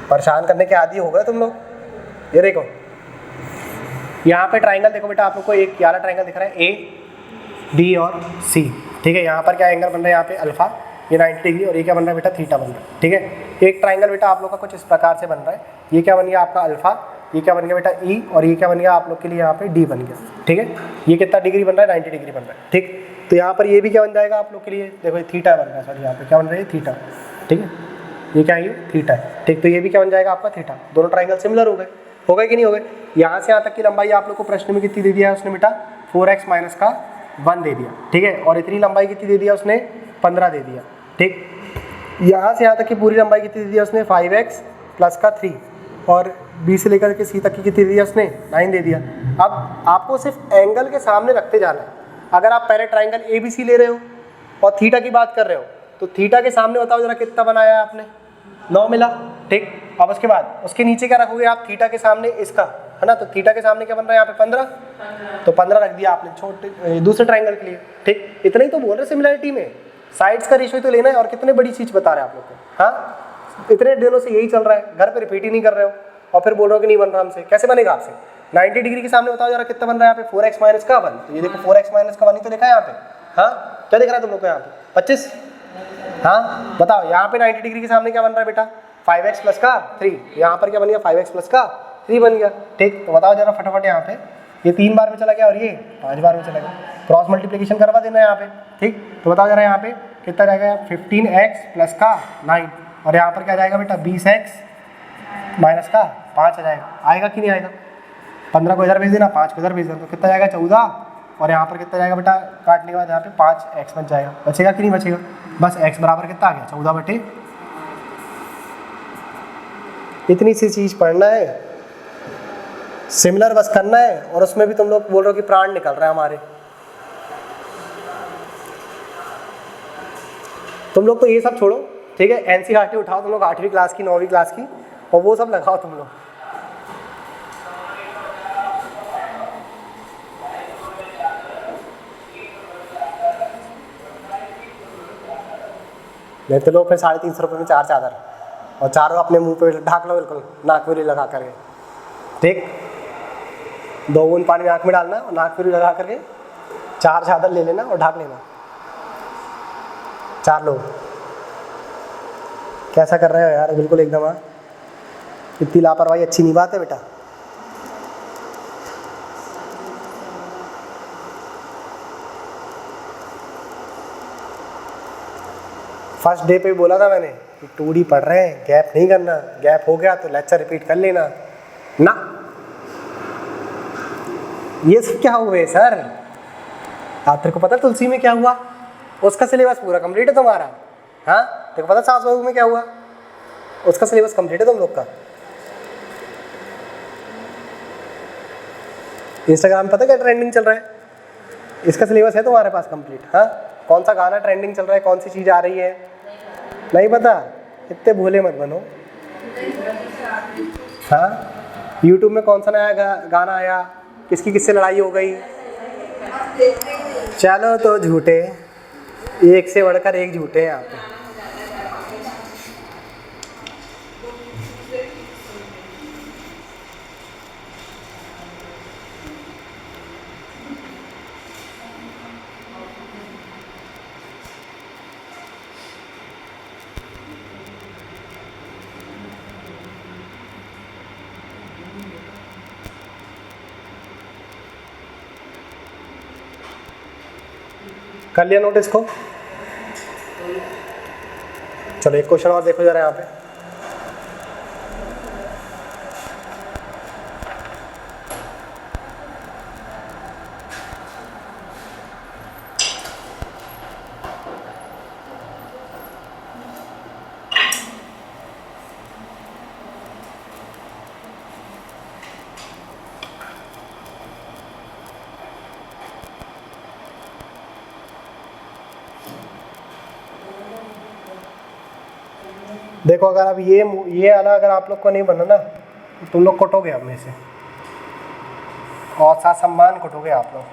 परेशान करने के आदी हो गए तुम लोग। ये देखो यहाँ पे ट्राइंगल देखो बेटा, आप लोग को एक वाला ट्राइंगल दिख रहा है A D और C, ठीक है। यहाँ पर क्या एंगल बन रहा है, यहाँ पे अल्फा, ये 90 डिग्री, और ये क्या बन रहा है बेटा, थीटा बन रहा है, ठीक है। एक ट्राइंगल बेटा आप लोग का कुछ इस प्रकार से बन रहा है, ये क्या बन गया आपका अल्फा, ये क्या बन गया बेटा E, और ये क्या बन गया आप लोग के लिए यहाँ पे D बन गया, ठीक है। ये कितना डिग्री बन रहा है, 90 डिग्री बन रहा है, ठीक। तो यहाँ पर ये भी क्या बन जाएगा आप लोग के लिए, देखो ये थीटा बन रहा है, सॉरी यहाँ पे क्या बन रहा है, थीटा, ठीक है। ये क्या है, ये थीटा है, ठीक। तो ये भी क्या बन जाएगा आपका थीटा, दोनों ट्राइंगल सिमिलर हो गए कि नहीं हो गए। यहाँ से यहाँ तक की लंबाई आप लोग को प्रश्न में कितनी दे दिया है उसने बेटा, 4x माइनस का 1 दे दिया, ठीक है। और इतनी लंबाई कितनी दे दिया उसने, 15 दे दिया, ठीक। यहाँ से यहाँ तक की पूरी लंबाई कितनी दे दिया उसने, 5x प्लस का 3, और B से लेकर के C तक की कितनी दे दिया उसने, 9 दे दिया। अब आपको सिर्फ एंगल के सामने रखते जाना है। अगर आप पहले ट्राइंगल ABC ले रहे हो और थीटा की बात कर रहे हो, तो थीटा के सामने बताओ जरा कितना बनाया आपने, 9 मिला, ठीक। अब उसके बाद उसके नीचे क्या रखोगे आप, थीटा के सामने इसका, है ना, तो थीटा के सामने क्या बन रहा है यहाँ पे 15, तो 15 रख दिया आपने छोटे दूसरे ट्राइंगल के लिए, ठीक। इतना ही तो बोल रहे सिमिलरिटी में, साइड्स का रेशियो तो लेना है, और कितने बड़ी चीज़ बता रहे हैं आप लोग को, हाँ। इतने दिनों से यही चल रहा है, घर पे रिपीट ही नहीं कर रहे हो, और फिर बोल रहे हो कि नहीं बन रहा हमसे, कैसे बनेगा आपसे। 90 डिग्री के सामने बताओ जरा कितना बन रहा है यहाँ पे, 4x माइनस का 1, तो ये देखो 4x माइनस का 1 ही तो लिखा है यहाँ पे, हाँ। क्या दिख रहा है तुम लोग को यहाँ पे, 25, हाँ। बताओ यहाँ पे 90 डिग्री के सामने क्या बन रहा है बेटा, 5x प्लस का 3, यहाँ पर क्या बन गया, 5x प्लस का 3 बन गया, ठीक। तो बताओ जरा फटाफट, यहाँ पे ये 3 बार में चला गया और ये 5 बार में चला गया, क्रॉस मल्टीप्लिकेशन करवा देना यहाँ पे, ठीक। तो बताओ जरा यहाँ पे कितना जाएगा, 15x प्लस का 9, और यहाँ पर क्या जाएगा बेटा, 20x माइनस का 5 आ जाएगा, आएगा कि नहीं आएगा। 15 को इधर भेज देना, 5 को इधर भेज देना, तो कितना जाएगा 14, और यहाँ पर कितना जाएगा बेटा, काटने के बाद यहाँ पे 5x बच जाएगा, बचेगा कि नहीं बचेगा। बस x बराबर कितना आ गया, 14/। इतनी सी चीज़ पढ़ना है, सिमिलर बस करना है, और उसमें भी तुम लोग बोल रहे हो कि प्राण निकल रहा है हमारे। तुम लोग तो ये सब छोड़ो, ठीक है, NCERT उठाओ तुम लोग, 8वीं क्लास की, 9वीं क्लास की, और वो सब लगाओ तुम लोग। नहीं तो लोग फिर 350 रुपये में 4 चादर, और चारों अपने मुंह पे ढाक लो, बिल्कुल नाक में लगा करके, ठीक। 2 बूंद पानी में आँख में डालना और नाक में लगा करके 4 चादर ले लेना और ढाक लेना। 4 लोग कैसा कर रहे हो यार, बिल्कुल एकदम, हाँ। इतनी लापरवाही अच्छी नहीं बात है बेटा। फर्स्ट डे पे बोला था मैंने कि 2D पढ़ रहे हैं, गैप नहीं करना, गैप हो गया तो लेक्चर रिपीट कर लेना ना। ये सब क्या हुए सर, आप तेरे को पता तुलसी में क्या हुआ, उसका सिलेबस पूरा कंप्लीट है तुम्हारा, हाँ। तेरे को पता सास बहू में क्या हुआ, उसका सिलेबस कंप्लीट है तुम लोग का। इंस्टाग्राम पता क्या ट्रेंडिंग चल रहा है, इसका सिलेबस है तुम्हारे पास कंप्लीट, हाँ। कौन सा गाना ट्रेंडिंग चल रहा है, कौन सी चीज़ आ रही है, नहीं पता, इतने भोले मत बनो, हाँ। यूट्यूब में कौन सा नया गाना आया, किसकी किससे लड़ाई हो गई, चलो तो झूठे, एक से बढ़कर एक झूठे हैं यहाँ पे। कर लिया नोट इसको, चलो एक क्वेश्चन और देखो जरा यहाँ पे। देखो अगर अब ये वाला अगर आप लोग को नहीं बना ना तो तुम लोग कटोगे अब में से, और साथ सम्मान कटोगे आप लोग।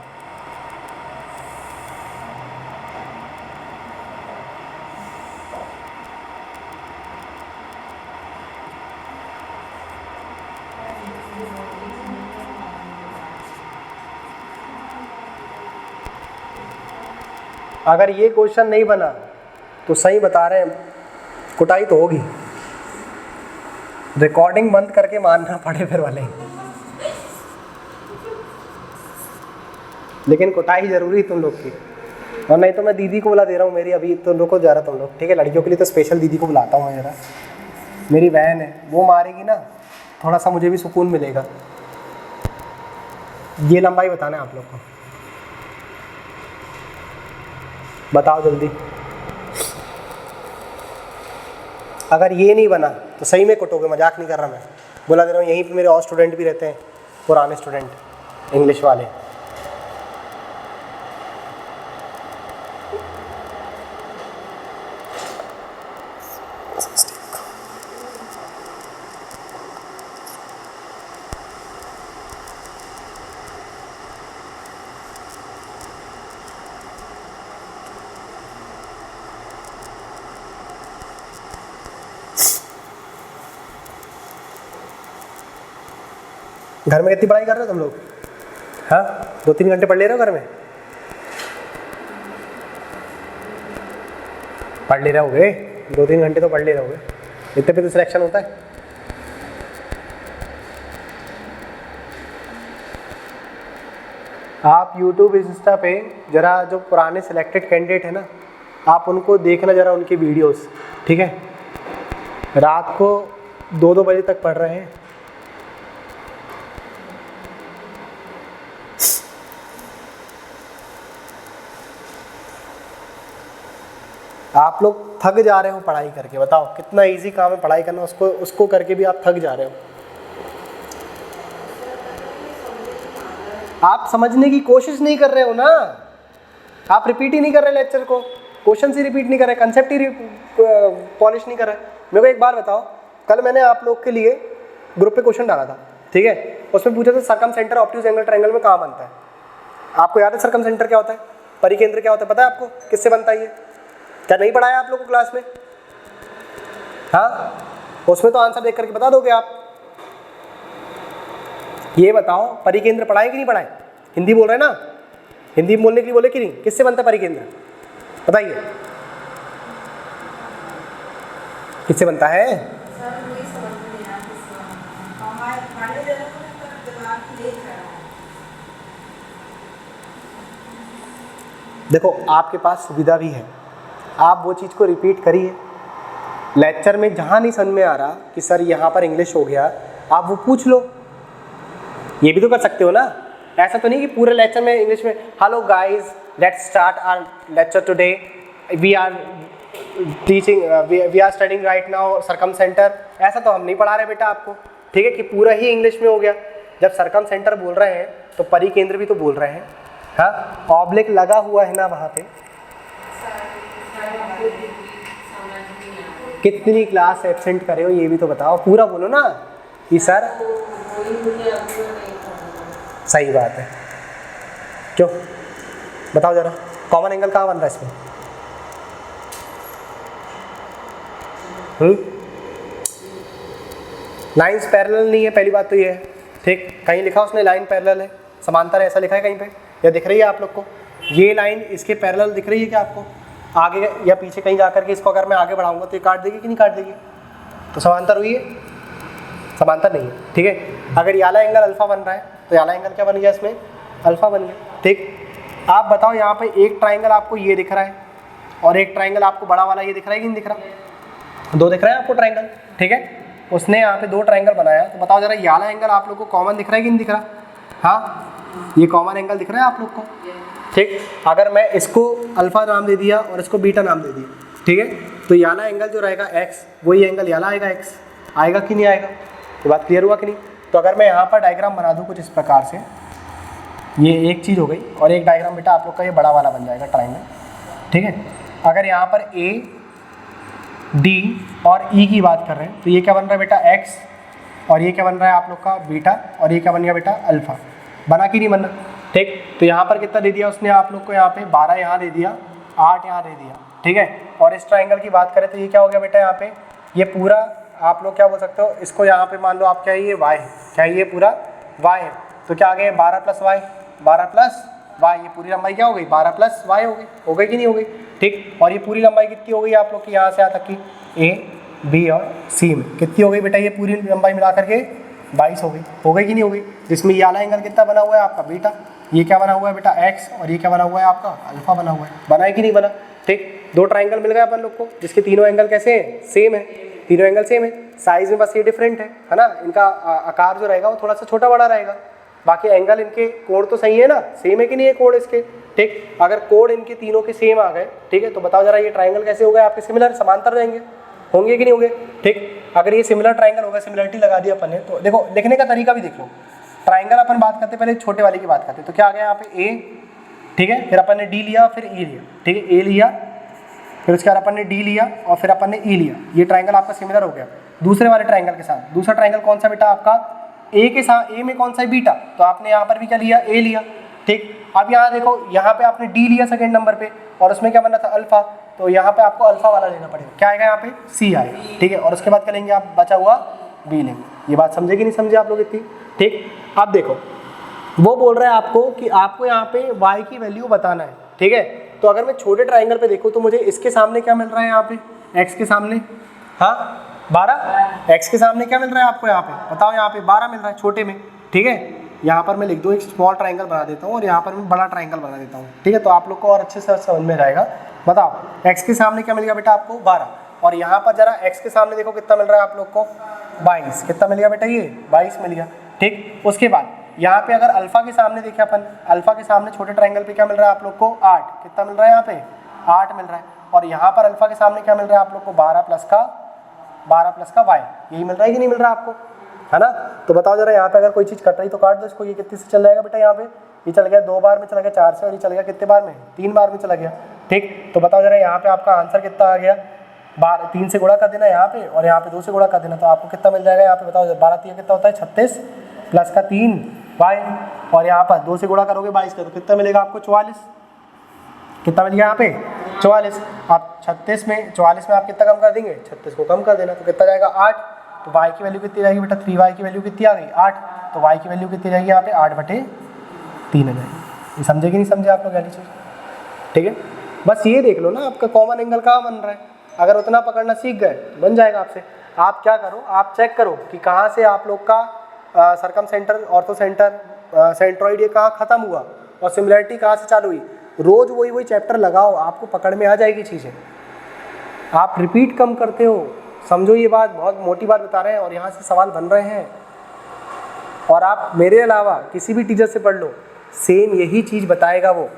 अगर ये क्वेश्चन नहीं बना तो सही बता रहे हैं, कुटाई तो होगी, रिकॉर्डिंग बंद करके मानना पड़े फिर वाले। लेकिन कुटाई जरूरी तुम लोग की, और नहीं तो मैं दीदी को बुला दे रहा हूँ मेरी, अभी तुम लोग को जा रहा तुम लोग, ठीक है। लड़कियों के लिए तो स्पेशल दीदी को बुलाता हूँ मैं जरा, मेरी बहन है, वो मारेगी ना थोड़ा सा मुझे भी सुकून मिलेगा। ये लंबाई बताना है आप लोग को, बताओ जल्दी। अगर ये नहीं बना तो सही में कटोगे, मजाक नहीं कर रहा मैं, बोला दे रहा हूँ। यहीं पे मेरे और स्टूडेंट भी रहते हैं, पुराने स्टूडेंट इंग्लिश वाले। घर में कितनी पढ़ाई कर रहे हो तुम लोग? हाँ, 2-3 घंटे पढ़ ले रहे हो घर में? पढ़ ले रहे होगे, 2-3 घंटे तो पढ़ ले रहे होगे, इतने पे तो सिलेक्शन होता है। आप YouTube इंस्टा पे जरा जो पुराने सिलेक्टेड कैंडिडेट है ना, आप उनको देखना जरा, उनकी वीडियोस, ठीक है। रात को 2-2 बजे तक पढ़ रहे हैं। आप लोग थक जा रहे हो पढ़ाई करके, बताओ कितना इजी काम है पढ़ाई करना, उसको करके भी आप थक जा रहे हो। आप समझने की कोशिश नहीं कर रहे हो ना, आप रिपीट ही नहीं कर रहे लेक्चर को, क्वेश्चन ही रिपीट नहीं कर रहे, कंसेप्ट ही पॉलिश नहीं कर रहे। मेरे को एक बार बताओ, कल मैंने आप लोग के लिए ग्रुप पे क्वेश्चन डाला था, ठीक है। उसमें पूछा था circum centre obtuse angle triangle में कहाँ बनता है। आपको याद है सर्कम सेंटर क्या होता है, परिकेंद्र क्या होता है, पता है आपको किससे बनता है ये? क्या नहीं पढ़ाया आप लोग को क्लास में? हाँ, उसमें तो आंसर देख करके बता दोगे आप। ये बताओ परिकेंद्र पढ़ाए कि नहीं पढ़ाए? हिंदी बोल रहे हैं ना, हिंदी बोलने के लिए बोले कि नहीं? किससे बनता है परिकेंद्र, बताइए किससे बनता है? देखो आपके पास सुविधा भी है, आप वो चीज़ को रिपीट करिए। लेक्चर में जहाँ नहीं समझ में आ रहा कि सर यहाँ पर इंग्लिश हो गया, आप वो पूछ लो, ये भी तो कर सकते हो ना। ऐसा तो नहीं कि पूरे लेक्चर में इंग्लिश में hello guys let's start our lecture today, we are teaching we are studying right now circumcentre. ऐसा तो हम नहीं पढ़ा रहे बेटा आपको, ठीक है, कि पूरा ही इंग्लिश में हो गया। जब सर्कम सेंटर बोल रहे हैं तो परिकेंद्र भी तो बोल रहे हैं। हाँ, ऑब्लिक लगा हुआ है ना वहाँ पे। कितनी क्लास एब्सेंट करे हो ये भी तो बताओ, पूरा बोलो ना कि सर। सही बात है, क्यों बताओ जरा, कॉमन एंगल कहाँ बन रहा है इसमें? लाइंस पैरेलल नहीं है, पहली बात तो ये है, ठीक। कहीं लिखा उसने लाइन पैरेलल है, समांतर है, ऐसा लिखा है कहीं पे? या दिख रही है आप लोग को ये लाइन इसके पैरेलल दिख रही है क्या आपको? आगे या पीछे कहीं जाकर के इसको अगर मैं आगे बढ़ाऊंगा तो ये काट देगी कि नहीं काट देगी? तो समांतर हुई है? समांतर नहीं है, ठीक है। अगर याला एंगल अल्फा बन रहा है तो याला एंगल क्या बन गया इसमें? अल्फा बन गया, ठीक। आप बताओ यहाँ पे एक ट्राइंगल आपको ये दिख रहा है और एक ट्राइंगल आपको बड़ा वाला ये दिख रहा है कि नहीं दिख रहा? दो दिख रहा है आपको ट्राइंगल, ठीक है। उसने यहाँ पे दो ट्राइंगल बनाया, तो बताओ जरा ये वाला एंगल आप लोग को कॉमन दिख रहा है कि नहीं दिख रहा? हाँ, ये कॉमन एंगल दिख रहा है आप लोग को, ठीक। अगर मैं इसको अल्फा नाम दे दिया और इसको बीटा नाम दे दिया, ठीक है, तो ये वाला एंगल जो रहेगा एक्स, वही एंगल ये वाला आएगा एक्स, आएगा कि नहीं आएगा? ये बात क्लियर हुआ कि नहीं? तो अगर मैं यहाँ पर डायग्राम बना दूँ कुछ इस प्रकार से, ये एक चीज़ हो गई, और एक डायग्राम बेटा आप लोग का ये बड़ा वाला बन जाएगा ट्राइंगल, ठीक है। अगर यहाँ पर ए डी और ई की बात कर रहे हैं, तो ये क्या बन रहा है बेटा एक्स, और ये क्या बन रहा है आप लोग का बीटा, और ये क्या बन गया बेटा अल्फा। बना कि नहीं बना? ठीक। तो यहाँ पर कितना दे दिया उसने आप लोग को, यहाँ पे 12 यहाँ दे दिया, 8 यहाँ दे दिया, ठीक है। और इस ट्राइंगल की बात करें तो ये क्या हो गया बेटा, यहाँ पे ये पूरा आप लोग क्या बोल सकते हो इसको, यहाँ पे मान लो आप क्या है ये वाई है, क्या ये पूरा वाई है, तो क्या आ गया 12 प्लस वाई, 12 प्लस वाई, ये पूरी लंबाई क्या हो गई 12 प्लस वाई हो गई कि नहीं हो गई? ठीक। और ये पूरी लंबाई कितनी हो गई आप लोग की, यहाँ से यहाँ तक की ए बी और सी में कितनी हो गई बेटा, ये पूरी लंबाई मिला करके 22 हो गई कि नहीं हो गई? जिसमें ये वाला एंगल कितना बना हुआ है आपका बीटा, ये क्या बना हुआ है बेटा एक्स, और ये क्या बना हुआ है आपका अल्फा बना हुआ है। बना है कि नहीं बना? ठीक। दो ट्राइंगल मिल गए अपन लोग को जिसके तीनों एंगल कैसे हैं, सेम है, तीनों एंगल सेम है, साइज में बस ये डिफरेंट है ना, इनका आकार जो रहेगा वो थोड़ा सा छोटा बड़ा रहेगा, बाकी एंगल इनके कोण तो सही है ना, सेम है कि नहीं है कोण इसके? ठीक। अगर कोण इनके तीनों के सेम आ गए, ठीक है, तो बताओ जरा ये ट्राइंगल कैसे हो गए आपके, सिमिलर, समांतर रहेंगे, होंगे कि नहीं होंगे? ठीक। अगर ये सिमिलर ट्राइंगल होगा, सिमिलरिटी लगा दी अपन ने, तो देखो लिखने का तरीका भी देख लो। ट्राइंगल अपन बात करते पहले छोटे वाले की बात करते, तो क्या आ गया यहाँ पे ए, ठीक है, फिर अपन ने डी लिया, फिर ई लिया, ठीक है, ए लिया, फिर उसके बाद अपन ने डी लिया, और फिर अपन ने ई लिया। ये ट्राइंगल आपका सिमिलर हो गया दूसरे वाले ट्राइंगल के साथ। दूसरा ट्राइंगल कौन सा बेटा आपका, ए के साथ, ए में कौन सा है बीटा, तो आपने यहाँ पर भी क्या लिया, ए लिया, ठीक। अब यहाँ देखो, यहाँ पे आपने डी लिया सेकंड नंबर पे, और उसमें क्या बनना था अल्फा, तो यहाँ पे आपको अल्फा वाला लेना पड़ेगा, क्या आएगा यहाँ पे सी आएगा, ठीक है। और उसके बाद क्या लेंगे आप, बचा हुआ बी लेंगे। ये बात समझे कि नहीं समझे आप लोग इतनी? ठीक। अब देखो वो बोल रहा है आपको कि आपको यहाँ पे y की वैल्यू बताना है, ठीक है। तो अगर मैं छोटे ट्राइंगल पे देखूँ तो मुझे इसके सामने क्या मिल रहा है यहाँ पे, x के सामने, हाँ 12, x के सामने क्या मिल रहा है आपको यहाँ पे, बताओ यहाँ पे 12 मिल रहा है छोटे में, ठीक है। यहाँ पर मैं लिख दूँ एक स्मॉल ट्राइंगल बना देता हूँ, और यहाँ पर मैं बड़ा ट्राइंगल बना देता हूँ, ठीक है, तो आप लोग को और अच्छे से समझ में जाएगा। बताओ x के सामने क्या मिल गया बेटा आपको 12, और यहाँ पर जरा x के सामने देखो कितना मिल रहा है आप लोग को 22, कितना मिल गया बेटा, ये 22 मिल गया, ठीक। उसके बाद यहाँ पे अगर अल्फा के सामने देखें अपन, अल्फा के सामने छोटे ट्राइंगल पे क्या मिल रहा है आप लोग को 8, कितना मिल रहा है यहाँ पे 8 मिल रहा है, और यहाँ पर अल्फा के सामने क्या मिल रहा है आप लोग को 12 प्लस का y, यही मिल रहा है कि नहीं मिल रहा आपको, है ना। तो बताओ जरा यहाँ पे अगर कोई चीज़ कट रही तो काट दो इसको, ये कितने से चल जाएगा बेटा, यहाँ पे ये चल गया 2 बार में चला गया 4 से, और ये चल गया कितने बार में 3 बार में चला गया, ठीक। तो बताओ जरा यहाँ पे आपका आंसर कितना आ गया, 3 से गुणा कर देना यहाँ पे, और यहाँ पे 2 से गुणा कर देना, तो आपको कितना मिल जाएगा यहाँ पे, बताओ 12 3 कितना होता है 36 प्लस का 3 y, और यहाँ पर 2 से गुणा करोगे 22 का, तो कितना मिलेगा आपको 44, कितना मिल गया यहाँ पे 44। आप 36 में 44 में आप कितना कम कर देंगे, 36 को कम कर देना, तो कितना जाएगा 8, तो y की वैल्यू कितनी जाएगी बेटा, 3y की वैल्यू कितनी आ गई 8, तो y की वैल्यू कितनी जाएगी यहाँ पे 8/3 आ जाएगी। ये समझे कि नहीं समझे आप लोग वाली चीज़? ठीक है, बस ये देख लो ना आपका कॉमन एंगल कहाँ बन रहा है, अगर उतना पकड़ना सीख गए बन जाएगा आपसे। आप क्या करो, आप चेक करो कि कहाँ से आप लोग का सरकम सेंटर, ऑर्थो सेंटर, सेंट्रॉइड ये कहाँ ख़त्म हुआ और सिमिलरिटी कहाँ से चालू हुई। रोज़ वही चैप्टर लगाओ, आपको पकड़ में आ जाएगी चीज़ें। आप रिपीट कम करते हो, समझो ये बात, बहुत मोटी बात बता रहे हैं और यहाँ से सवाल बन रहे हैं। और आप मेरे अलावा किसी भी टीचर से पढ़ लो, सेम यही चीज़ बताएगा वो।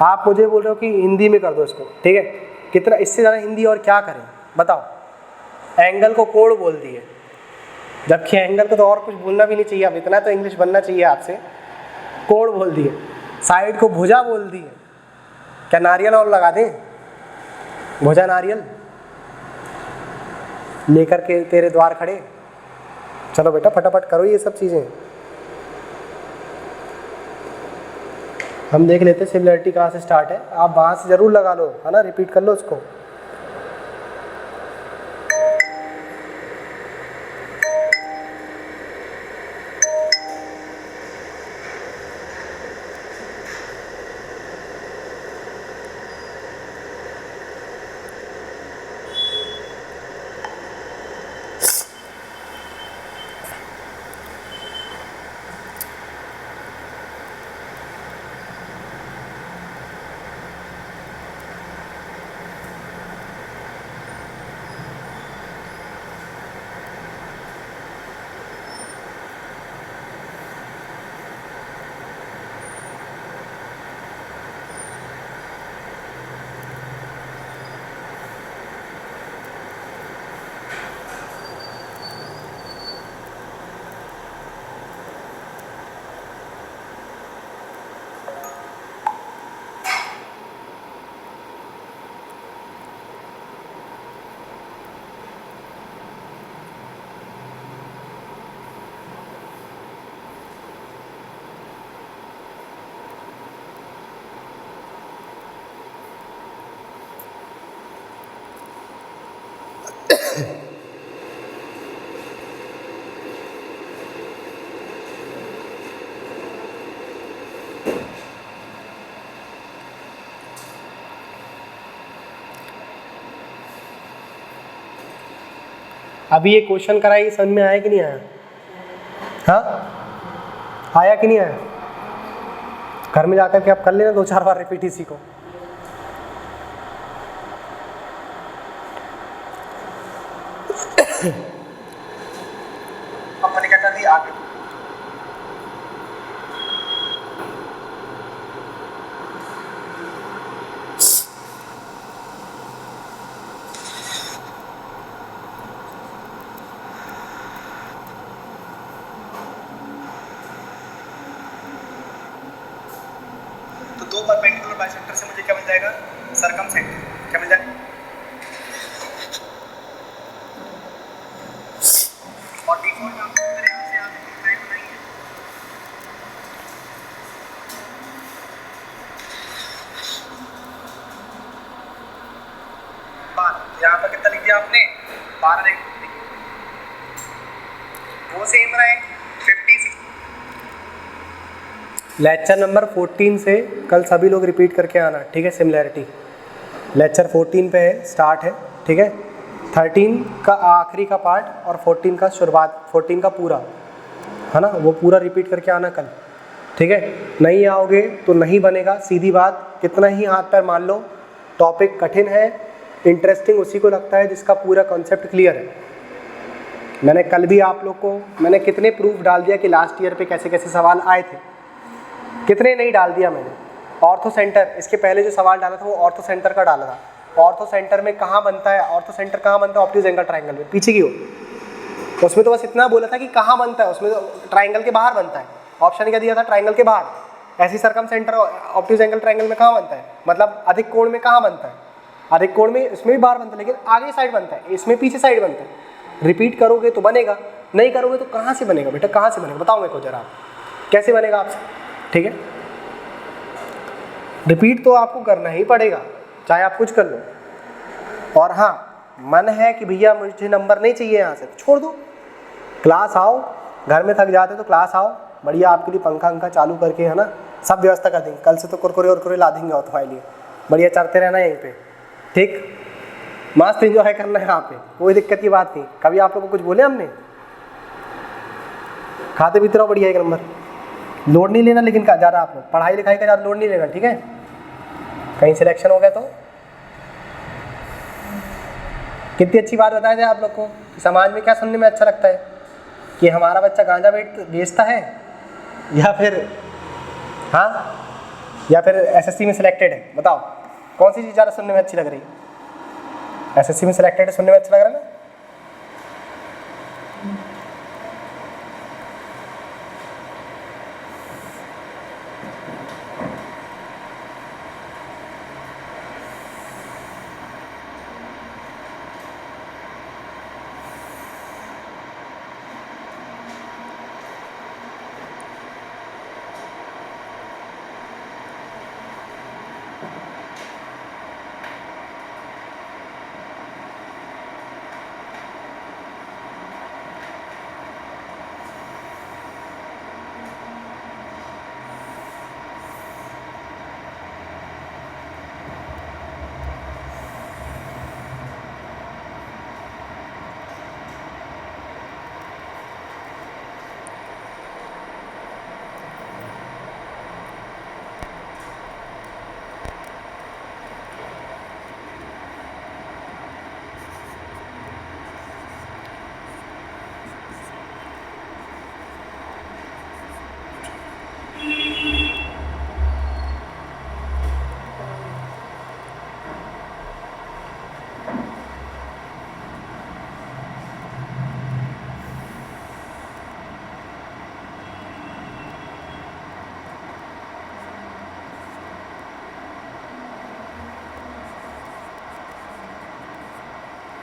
आप मुझे बोल रहे हो कि हिंदी में कर दो इसको, ठीक है, कितना इससे ज़्यादा हिंदी और क्या करें बताओ। एंगल को कोण बोल दिए, जबकि एंगल को तो और कुछ बोलना भी नहीं चाहिए, अब इतना तो इंग्लिश बनना चाहिए आपसे। कोण बोल दिए, साइड को भुजा बोल दिए, क्या नारियल और लगा दें, भुजा नारियल लेकर के तेरे द्वार खड़े। चलो बेटा फटाफट करो ये सब चीज़ें, हम देख लेते सिमिलरिटी कहाँ से स्टार्ट है। आप वहाँ से ज़रूर लगा लो, है ना, रिपीट कर लो उसको। अभी ये क्वेश्चन कराई, समझ में आया कि नहीं आया? हाँ, आया कि नहीं आया? घर में जाकर के आप कर लेना 2-4 बार रिपीट इसी को। अब मैंने क्या कर दिया आगे। तो दो परपेंडिकुलर बाइसेक्टर से मुझे क्या मिल जाएगा? सरकमसेंटर। क्या मिल जाएगा? और डिफॉल्ट आपको मेरे यहाँ से आगे टाइप नहीं है। यहाँ पर कितना लिख दिया आपने? 12 लिख दिया। वो सेम रहे 56। लेक्चर नंबर 14 से कल सभी लोग रिपीट करके आना, ठीक है? सिमिलैरिटी लेक्चर 14 पे है, स्टार्ट है, ठीक है? 13 का आखिरी का पार्ट और 14 का शुरुआत, 14 का पूरा, है ना? वो पूरा रिपीट करके आना कल, ठीक है? नहीं आओगे तो नहीं बनेगा, सीधी बात। कितना ही हाथ पैर मान लो, टॉपिक कठिन है, इंटरेस्टिंग उसी को लगता है जिसका पूरा कॉन्सेप्ट क्लियर है। मैंने कल भी आप लोग को मैंने कितने प्रूफ डाल दिया कि लास्ट ईयर पे कैसे कैसे सवाल आए थे, कितने नहीं डाल दिया मैंने। ऑर्थो सेंटर, इसके पहले जो सवाल डाला था वो ऑर्थो सेंटर का डाला था। ऑर्थो सेंटर में कहाँ बनता है? ऑर्थो सेंटर कहाँ बनता है? ऑप्टिक एंगल ट्रायंगल में। पीछे की हो, उसमें तो बस इतना बोला था कि कहाँ बनता है, उसमें तो ट्रायंगल के बाहर बनता है। ऑप्शन क्या दिया था? ट्रायंगल के बाहर। ऐसी सरकम सेंटर ऑप्टिक एंगल ट्रायंगल में कहाँ बनता है? मतलब अधिक कोण में कहाँ बनता है? अधिक कोण में इसमें भी बाहर बनता है, लेकिन आगे साइड बनता है, इसमें पीछे साइड बनता है। रिपीट करोगे तो बनेगा, नहीं करोगे तो कहाँ से बनेगा बेटा? कहाँ से बनेगा बताओ मेरे को जरा, कैसे बनेगा आपसे? ठीक है, रिपीट तो आपको करना ही पड़ेगा, चाहे आप कुछ कर लो। और हाँ, मन है कि भैया मुझे नंबर नहीं चाहिए यहाँ से, तो छोड़ दो, क्लास आओ। घर में थक जाते तो क्लास आओ, बढ़िया आपके लिए पंखा अंखा चालू करके, है ना, सब व्यवस्था कर देंगे। कल से तो कुरकुरे और ला देंगे और तुम्हारे लिए, बढ़िया चढ़ते रहना यहीं पे, ठीक? मस्त एंजॉय करना है यहाँ पे, कोई दिक्कत की बात नहीं। कभी आप लोग को कुछ बोले हमने? खाते पीते रहो बढ़िया, एक नंबर। लोड नहीं लेना लेकिन का ज़्यादा, आप लोग पढ़ाई लिखाई का ज़्यादा लोड नहीं लेना, ठीक है? कहीं सिलेक्शन हो गया तो कितनी अच्छी बात बताए थे आप लोग को कि समाज में क्या सुनने में अच्छा लगता है कि हमारा बच्चा गांजा बेचता है, या फिर हाँ, या फिर एसएससी में सिलेक्टेड है। बताओ कौन सी चीज़ ज़्यादा सुनने में अच्छी लग रही है? एसएससी में सिलेक्टेड है, सुनने में अच्छा लग रहा है ना?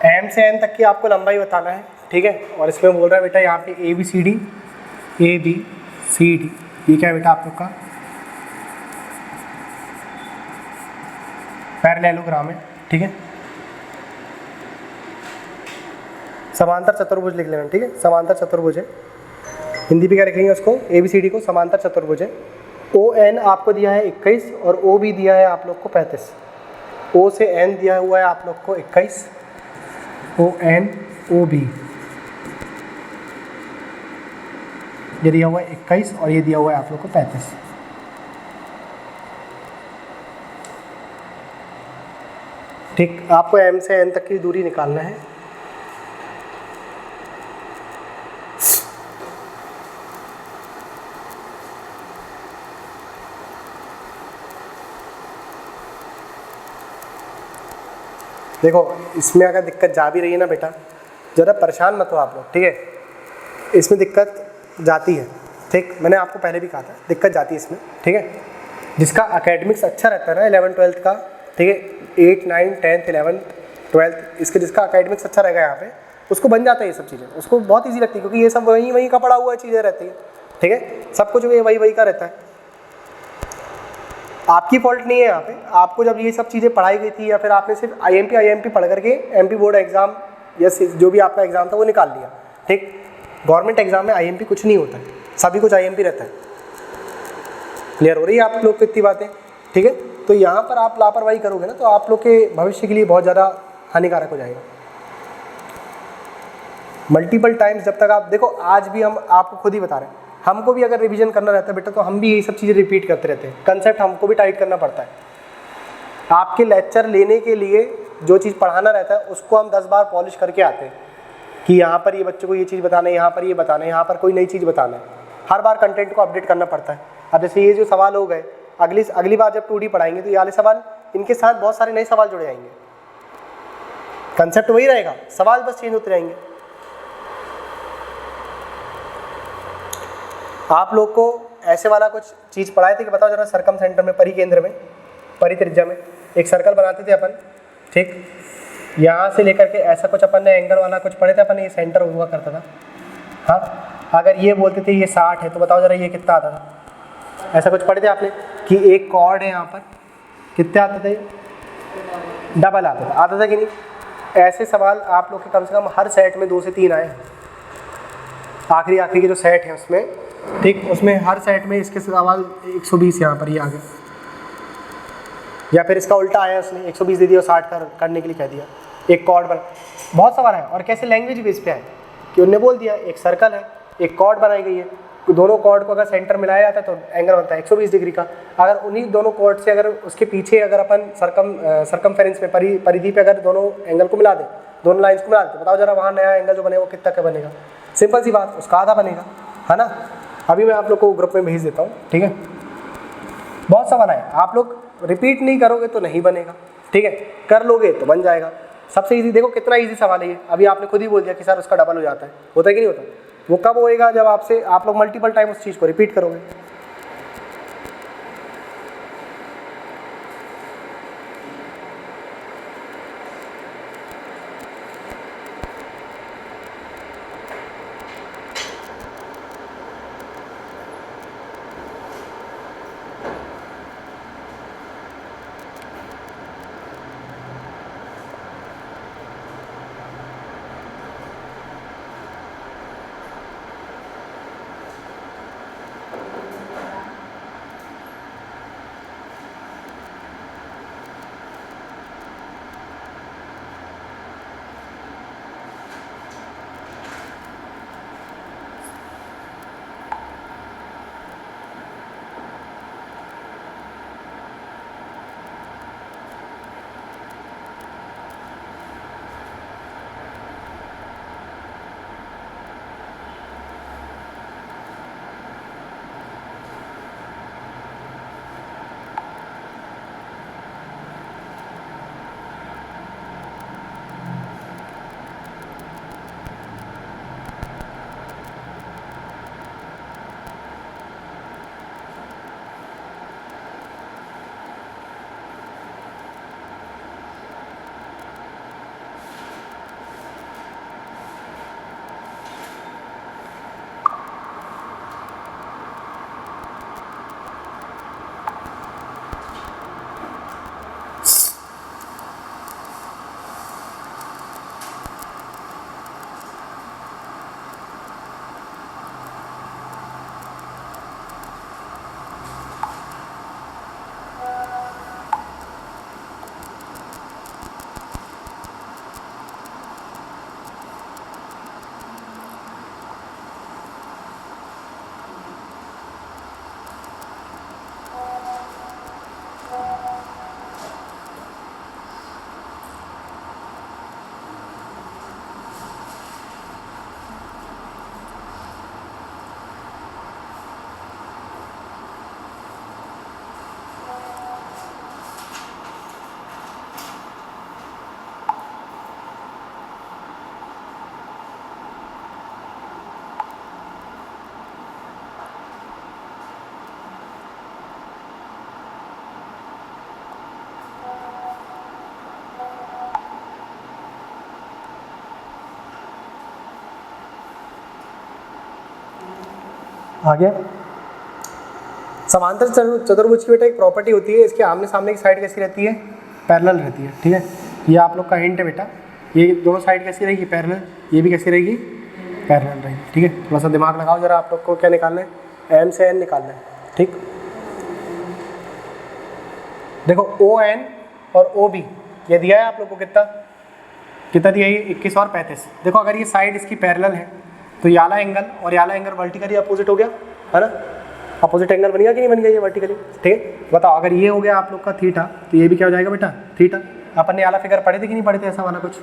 एम से एन तक की आपको लंबाई बताना है, ठीक है? और इसमें बोल रहा है बेटा यहाँ पे ए बी सी डी, ये क्या है बेटा आप लोग का? पैरेललोग्राम है, ठीक है? समांतर चतुर्भुज लिख लेना, ठीक है। समांतर चतुर्भुज है, हिंदी में क्या लिखेंगे उसको, ABCD को समांतर चतुर्भुज है। ON आपको दिया है 21 और OB दिया है आप लोग को 35। O से N दिया हुआ है आप लोग को 21, ON OB ये दिया हुआ है 21 और ये दिया हुआ है आप लोग को 35। ठीक, आपको M से N तक की दूरी निकालना है। देखो इसमें अगर दिक्कत जा भी रही है ना बेटा, ज़रा परेशान मत हो आप लोग, ठीक है। इसमें दिक्कत जाती है, ठीक, मैंने आपको पहले भी कहा था दिक्कत जाती है इसमें, ठीक है। जिसका एकेडमिक्स अच्छा रहता है ना 11th 12th का, ठीक है, 8 9 10th 11th 12th इसके जिसका एकेडमिक्स अच्छा रहेगा यहाँ पे, उसको बन जाता है ये सब चीज़ें, उसको बहुत ईजी लगती है क्योंकि ये सब वहीं का पड़ा हुआ चीज़ें रहती है, ठीक है। सब कुछ वही का रहता है। आपकी फॉल्ट नहीं है यहाँ पे, आपको जब ये सब चीज़ें पढ़ाई गई थी या फिर आपने सिर्फ IMP पढ़ करके MP बोर्ड एग्जाम या जो भी आपका एग्जाम था वो निकाल लिया, ठीक। गवर्नमेंट एग्जाम में IMP कुछ नहीं होता है, सभी कुछ IMP रहता है। क्लियर हो रही है आप लोग को इतनी बातें, ठीक है। तो यहाँ पर आप लापरवाही करोगे ना तो आप लोग के भविष्य के लिए बहुत ज़्यादा हानिकारक हो जाएगा। मल्टीपल टाइम्स जब तक आप देखो, आज भी हम आपको खुद ही बता रहे हैं, हमको भी अगर रिवीजन करना रहता है बेटा तो हम भी यही सब चीज़ें रिपीट करते रहते हैं, कंसेप्ट हमको भी टाइट करना पड़ता है। आपके लेक्चर लेने के लिए जो चीज़ पढ़ाना रहता है उसको हम 10 बार पॉलिश करके आते हैं कि यहाँ पर ये बच्चों को ये चीज़ बताना है, यहाँ पर ये बताना है, यहाँ पर कोई नई चीज़ बताना है। हर बार कंटेंट को अपडेट करना पड़ता है। अब जैसे ये जो सवाल हो गए, अगली बार जब 2D पढ़ाएंगे तो ये वाले सवाल, इनके साथ बहुत सारे नए सवाल जुड़े जाएंगे। कंसेप्ट वही रहेगा, सवाल बस चेंज होते रहेंगे। आप लोग को ऐसे वाला कुछ चीज़ पढ़ाए थे कि बताओ जरा, सर्कम सेंटर में, परिकेंद्र में, परित्रिज्या में एक सर्कल बनाते थे अपन, ठीक। यहाँ से लेकर के ऐसा कुछ अपन ने एंगल वाला कुछ पढ़े थे अपन, ये सेंटर हुआ करता था। हाँ, अगर ये बोलते थे ये 60 है तो बताओ जरा ये कितना आता था, ऐसा कुछ पढ़े थे आपने कि एक कॉर्ड है यहाँ पर, कितने आते थे, डबल आता था कि नहीं। ऐसे सवाल आप लोग के कम से कम हर सेट में 2 से 3 आए। आखिरी के जो सेट है उसमें, ठीक, उसमें हर सेट में इसके सवाल 120 यहाँ पर ये आ गए, या फिर इसका उल्टा आया, उसने 120 दे दिया और 60 करने के लिए कह दिया। एक कॉर्ड बना, बहुत सवाल है। और कैसे लैंग्वेज बेस पे है कि उन्होंने बोल दिया एक सर्कल है, एक कॉर्ड बनाई गई है, दोनों कॉर्ड को अगर सेंटर मिलाया जाता है तो एंगल बनता है 120 डिग्री का। अगर उन्हीं दोनों कॉर्ड से अगर उसके पीछे अगर अपन सर्कमफेरेंस में परिधि पे अगर दोनों एंगल को मिला दें, दोनों लाइंस को मिला दें, बताओ जरा वहाँ नया एंगल जो बनेगा वो कितना का बनेगा। सिंपल सी बात, उसका आधा बनेगा, है ना। अभी मैं आप लोग को ग्रुप में भेज देता हूँ, ठीक है। बहुत सवाल है, आप लोग रिपीट नहीं करोगे तो नहीं बनेगा, ठीक है, कर लोगे तो बन जाएगा। सबसे इजी देखो कितना इजी सवाल है ये, अभी आपने खुद ही बोल दिया कि सर उसका डबल हो जाता है, होता है कि नहीं होता। वो कब होएगा, जब आप लोग मल्टीपल टाइम उस चीज़ को रिपीट करोगे। आ गया। समांतर चतुर्भुज की बेटा एक प्रॉपर्टी होती है, इसके आमने सामने की साइड कैसी रहती है, पैरेलल रहती है, ठीक है। ये आप लोग का हिंट है बेटा, ये दोनों साइड कैसी रहेगी, पैरेलल, ये भी कैसी रहेगी, पैरेलल रहेगी, ठीक है। थोड़ा सा दिमाग लगाओ जरा, आप लोग को क्या निकालना है, एम से एन निकालना है, ठीक। देखो ओ एन और ओ बी ये दिया है आप लोग को, कितना दिया है, 21 और 35। देखो अगर ये साइड इसकी पैरेलल है तो ये वाला एंगल और ये वाला एंगल वर्टिकली अपोजिट हो गया, है ना, अपोजिट एंगल बन गया कि नहीं बन गया ये वर्टिकली, ठीक है। बताओ अगर ये हो गया आप लोग का थीटा, तो ये भी क्या हो जाएगा बेटा, थीटा। अपन ने वाला फिगर पढ़े थे कि नहीं पढ़े थे, ऐसा वाला कुछ,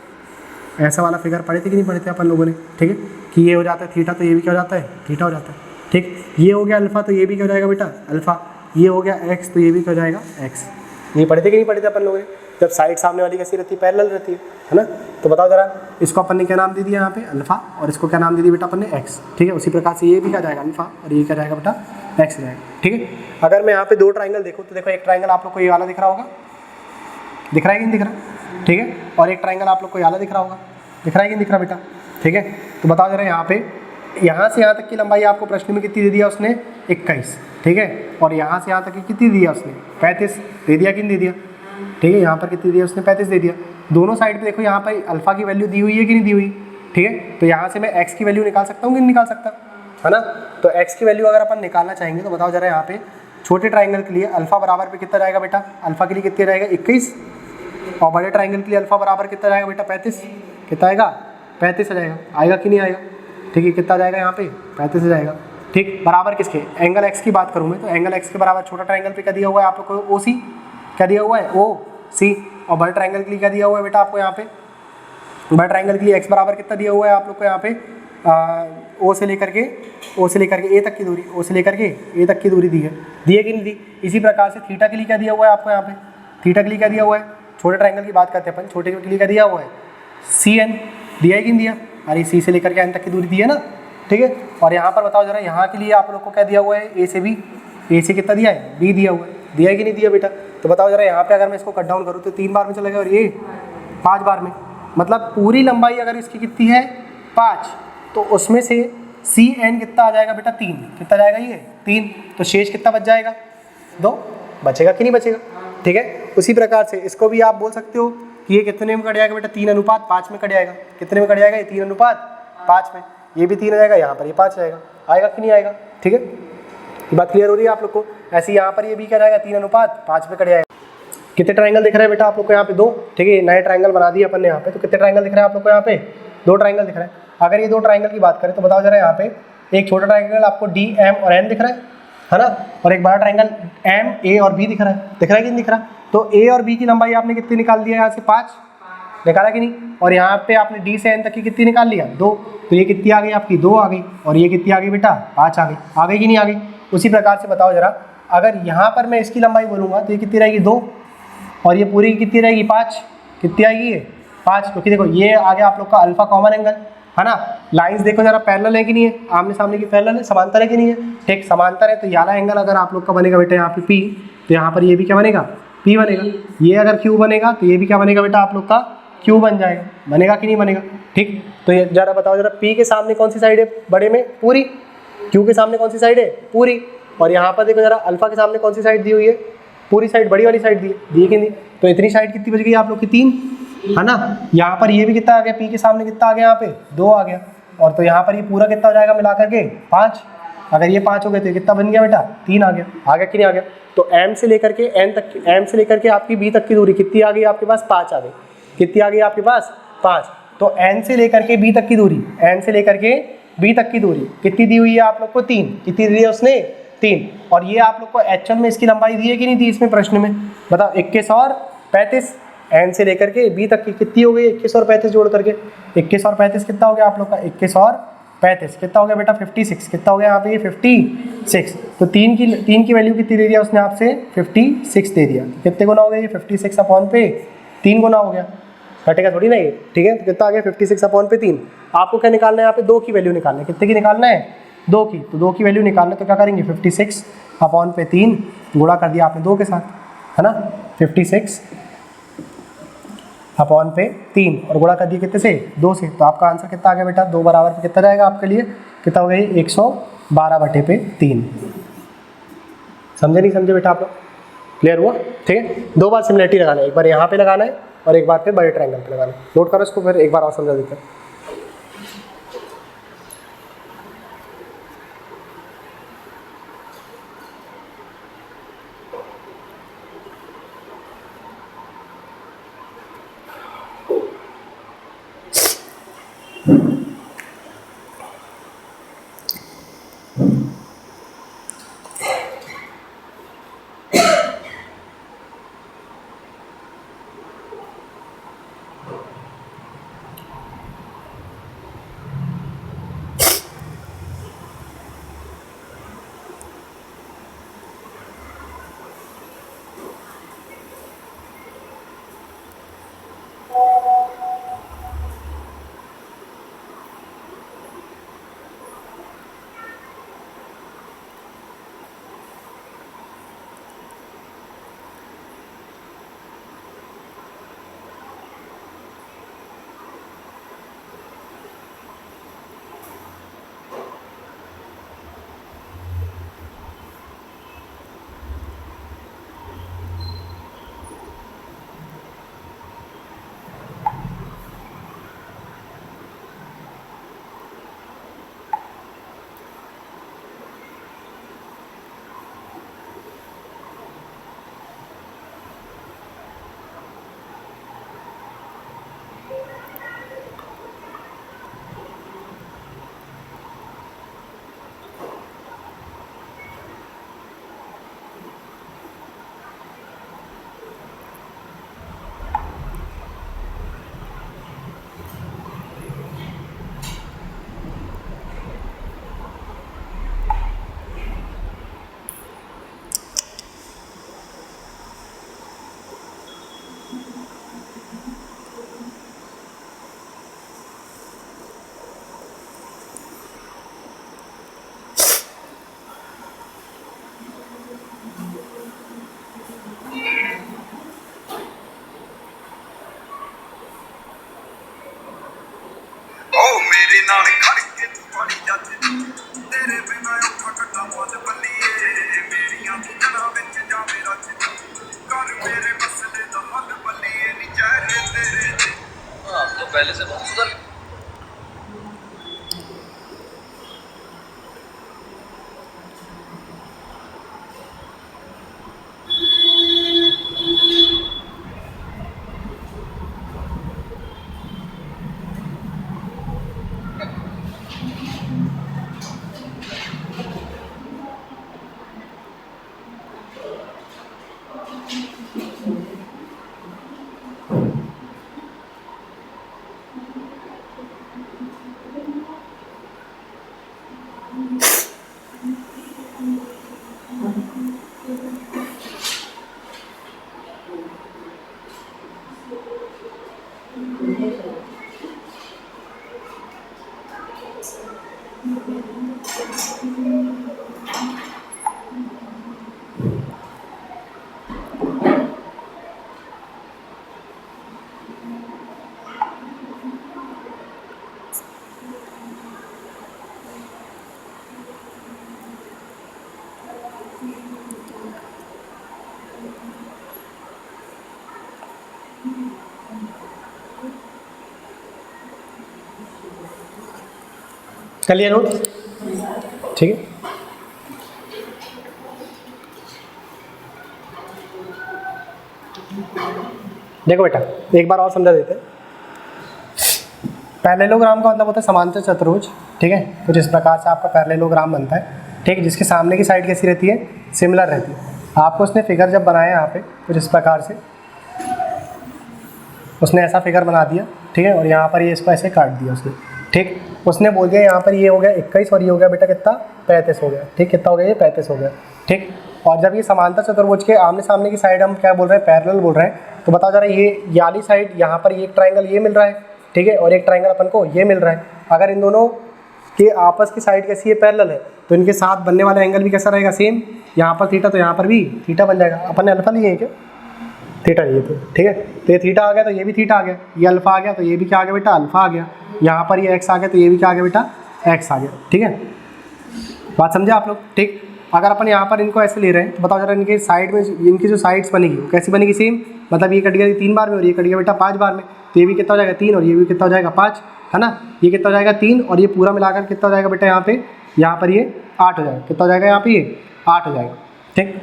ऐसा वाला फिगर पढ़े थे कि नहीं पढ़े थे अपन लोगों ने, ठीक है, कि ये हो जाता है थीटा तो ये भी क्या हो जाता है, थीटा हो जाता है, ठीक। ये हो गया अल्फा तो ये भी क्या हो जाएगा बेटा, अल्फा। ये हो गया एक्स तो ये भी क्या हो जाएगा, एक्स। ये पढ़े थे कि नहीं पढ़े थे अपन लोगों ने, जब साइड सामने वाली कैसी रहती है, पैरेलल रहती है ना। तो बताओ जरा, इसको अपन ने क्या नाम दे दिया यहाँ पे, अल्फा, और इसको क्या नाम दे दिया बेटा अपन ने, एक्स, ठीक है। उसी प्रकार से ये भी क्या जाएगा, अल्फा, और ये क्या जाएगा बेटा, एक्स जाएगा, ठीक है। अगर मैं यहाँ पे दो ट्राइंगल देखूँ तो देखो एक ट्राइंगल आप लोग को ये वाला दिख रहा होगा, दिख रहा है कि नहीं दिख रहा, ठीक है। और एक ट्राइंगल आप लोग को ये वाला दिख रहा होगा, दिख रहा है कि नहीं दिख रहा बेटा, ठीक है। तो बताओ जरा यहाँ पे, यहाँ से यहाँ तक की लंबाई आपको प्रश्न में कितनी दे दिया उसने, 21, ठीक है। और यहाँ से यहाँ तक की कितनी दिया उसने, 35 दे दिया कि नहीं दे दिया, ठीक है। यहाँ पर कितनी दिया उसने, 35 दे दिया। दोनों साइड पे देखो यहाँ पर अल्फा की वैल्यू दी हुई है कि नहीं दी हुई, ठीक है। तो यहाँ से मैं एक्स की वैल्यू निकाल सकता हूँ कि नहीं निकाल सकता, है ना। तो एक्स की वैल्यू अगर अपन निकालना चाहेंगे तो बताओ जरा यहाँ पे छोटे ट्राइंगल के लिए अल्फा बराबर पे कितना जाएगा बेटा, अल्फा के लिए कितना जाएगा 21, और बड़े ट्राइंगल के लिए अल्फा बराबर कितना जाएगा बेटा 35, कितना आएगा 35 आ जाएगा, आएगा कि नहीं आएगा, ठीक है। कितना जाएगा यहाँ पे 35 जाएगा, ठीक। बराबर किसके, एंगल एक्स की बात करूँ मैं तो एंगल एक्स के बराबर छोटा ट्राइंगल पे क्या दिया हुआ है आप लोग को, ओ सी, क्या दिया हुआ है, ओ सी। और बड़े ट्राइंगल के लिए क्या दिया हुआ है बेटा आपको यहाँ पे, बड़े ट्राइंगल के लिए एक्स बराबर कितना दिया हुआ है आप लोग को यहाँ पे, ओ से लेकर के ए तक की दूरी, ओ से लेकर के ए तक की दूरी दी है कि नहीं दी। इसी प्रकार से थीटा के लिए क्या दिया हुआ है आपको यहाँ पे, थीटा के लिए क्या दिया हुआ है, छोटे ट्राइंगल की बात करते हैं अपन, छोटे के लिए क्या दिया हुआ है, सी एन, दिया है कि नहीं दिया, अरे सी से लेकर के एन तक की दूरी दी है ना, ठीक है। और यहाँ पर बताओ जरा, यहाँ के लिए आप लोग को क्या दिया हुआ है, ए से बी, ए से कितना दिया है, बी दिया हुआ है, दिया है कि नहीं दिया बेटा। तो बताओ जरा यहाँ पे अगर मैं इसको कट डाउन करूँ तो 3 बार में चलेगा और ये 5 बार में, मतलब पूरी लंबाई अगर इसकी कितनी है 5, तो उसमें से सी एन कितना आ जाएगा बेटा 3, कितना जाएगा ये 3, तो शेष कितना बच जाएगा 2, बचेगा कि नहीं बचेगा, ठीक है। उसी प्रकार से इसको भी आप बोल सकते हो कि ये कितने में कट जाएगा बेटा, 3:5 में कट जाएगा, कितने में कट जाएगा ये 3:5 में, ये भी 3 आ जाएगा, यहाँ पर ये 5 आएगा, आएगा कि नहीं आएगा, ठीक है। ये बात क्लियर हो रही है आप लोग को। ऐसे यहाँ पर ये भी क्या जाएगा 3:5 में कट जाएगा। कितने ट्राइंगल दिख रहे हैं बेटा आप लोग को यहाँ पे, 2, ठीक है। नए ट्राइंगल बना दिए अपन ने यहाँ पे, तो कितने ट्राइंगल दिख रहे हैं आप लोग को यहाँ पे, 2 ट्राइंगल दिख रहे हैं। अगर ये 2 ट्राइंगल की बात करें तो बताओ जरा यहाँ पे एक छोटा ट्राइंगल आपको डी एम और एन दिख रहा है ना, और एक बड़ा ट्राइंगल एम ए और बी दिख रहा है कि नहीं दिख रहा। तो ए और बी की लंबाई आपने कितनी निकाल दिया, यहाँ से 5 निकाला कि नहीं, और यहाँ पे आपने डी से एन तक की कितनी निकाल लिया 2, तो ये कितनी आ गई आपकी 2 आ गई, और ये कितनी आ गई बेटा 5 आ गई कि नहीं आ गई। उसी प्रकार से बताओ जरा, अगर यहाँ पर मैं इसकी लंबाई बोलूँगा तो ये कितनी रहेगी 2, और ये पूरी कितनी रहेगी 5, कितनी आएगी ये 5, क्योंकि देखो ये आ गया आप लोग का अल्फा कॉमन एंगल, है ना। लाइंस देखो जरा पैरेलल है कि नहीं है, आमने सामने की पैरेलल है, समांतर है कि नहीं है, ठीक, समांतर है। तो ये वाला एंगल अगर आप लोग का बनेगा बेटा यहाँ पे P, तो यहाँ पर ये भी क्या बनेगा P बनेगा। ये अगर Q बनेगा तो ये भी क्या बनेगा बेटा आप लोग का Q बन जाएगा, बनेगा कि नहीं बनेगा, ठीक। तो ये जरा बताओ जरा, P के सामने कौन सी साइड है बड़े में, पूरी, Q के सामने कौन सी साइड है, पूरी, और यहाँ पर देखो जरा अल्फा के सामने कौन सी साइड दी हुई है, पूरी साइड, बड़ी वाली साइड दी है कि नहीं। तो इतनी साइड कितनी बच गई आप लोग की 3, है ना। यहाँ पर ये भी कितना आ गया, P के सामने कितना आ गया यहाँ पे 2 आ गया, और तो यहाँ पर ये पूरा कितना हो जाएगा मिला करके 5, अगर ये 5 हो गए तो कितना बन गया बेटा 3 आ गया कि नहीं आ गया। तो M से लेकर के N तक, M से लेकर के आपकी B तक की दूरी कितनी आ गई आपके पास 5 आ गई, कितनी आ गई आपके पास 5। तो N से लेकर के B तक की दूरी, N से लेकर के B तक की दूरी कितनी दी हुई है आप लोग को 3, कितनी दी है उसने 3, और ये आप लोग को एक्चुअल में इसकी लंबाई दी है कि नहीं दी इसमें प्रश्न में, बताओ 21 और 35, N से लेकर के B तक की कितनी हो गई 21 और 35 जोड़ करके, 21 और 35 कितना हो गया आप लोग का, 21 और 35 कितना हो गया बेटा 56, कितना हो गया यहाँ पे ये 56। तो 3 की वैल्यू कितनी दे दिया उसने आपसे 56 दे दिया, कितने गुना हो गया ये 56 अपॉन पे 3 गुना हो गया, घटेगा थोड़ी ना ये, ठीक है। तो कितना आ गया 56 अपॉन पे 3। आपको क्या निकालना है यहाँ पे 2 की वैल्यू निकालना है, कितने की निकालना है 2 की, तो 2 की वैल्यू निकालना है तो क्या करेंगे 56 अपॉन पे 3 गुणा कर दिया आपने 2 के साथ, है ना, 56 अपॉन पे 3 और गुणा कर दिया कितने से 2 से। तो आपका आंसर कितना आ गया बेटा 2 बराबर पे कितना जाएगा आपके लिए, कितना हो गया 100 12/3। समझे नहीं समझे बेटा आप लोग? क्लियर हुआ? ठीक है, 2 बार सिमिलरिटी लगाना है, एक बार यहाँ पे लगाना है और एक बार फिर बड़े ट्रायंगल पे लगाना है। नोट करो इसको, फिर एक बार और समझा देते हैं। पहले से बहुत सुधर। कर लिया नोट? ठीक है, देखो बेटा एक बार और समझा देते हैं। पैरेललोग्राम का मतलब होता है समांतर चतुर्भुज। ठीक है, कुछ इस प्रकार से आपका पैरेललोग्राम बनता है। ठीक है, जिसके सामने की साइड कैसी रहती है? सिमिलर रहती है। आपको उसने फिगर जब बनाया यहाँ पे कुछ इस प्रकार से, उसने ऐसा फिगर बना दिया। ठीक है, और यहाँ पर ये इसको ऐसे काट दिया उसने। ठीक, उसने बोल दिया यहाँ पर ये हो गया 21 और ये हो गया बेटा कितना? 35 हो गया। ठीक, कितना हो गया? ये 35 हो गया। ठीक, और जब ये समांतर चतुर्भुज के आमने सामने की साइड हम क्या बोल रहे हैं? पैरेलल बोल रहे हैं। तो बताओ जरा, ये वाली साइड यहाँ पर एक ट्राइंगल ये मिल रहा है, ठीक है, और एक ट्राइंगल अपन को ये मिल रहा है। अगर इन दोनों के आपस की साइड कैसी है? पैरेलल है, तो इनके साथ बनने वाला एंगल भी कैसा रहेगा? सेम। यहाँ पर थीटा तो यहाँ पर भी थीटा बन जाएगा। अपन ने अल्फा लिए है क्या? थीटा लिए थे। ठीक है, तो ये थीटा आ गया तो ये भी थीटा आ गया, ये अल्फा आ गया तो ये भी क्या आ गया बेटा? अल्फा आ गया। यहाँ पर ये एक्स आ गया तो ये भी क्या आ गया बेटा? एक्स आ गया। ठीक है, बात समझे आप लोग? ठीक, अगर अपन यहाँ पर इनको ऐसे ले रहे हैं तो बताओ जरा इनके साइड में इनकी जो साइड्स बनेगी वो कैसी बनेगी? सेम, मतलब ये कट गया 3 बार में और ये कट गया बेटा 5 बार में, तो ये भी कितना हो जाएगा 3 और ये भी कितना हो जाएगा 5, है ना? ये कितना हो जाएगा 3 और ये पूरा मिलाकर कितना हो जाएगा बेटा यहाँ पर ये 8 हो जाएगा। कितना हो जाएगा यहाँ पे? ये 8 हो जाएगा। ठीक,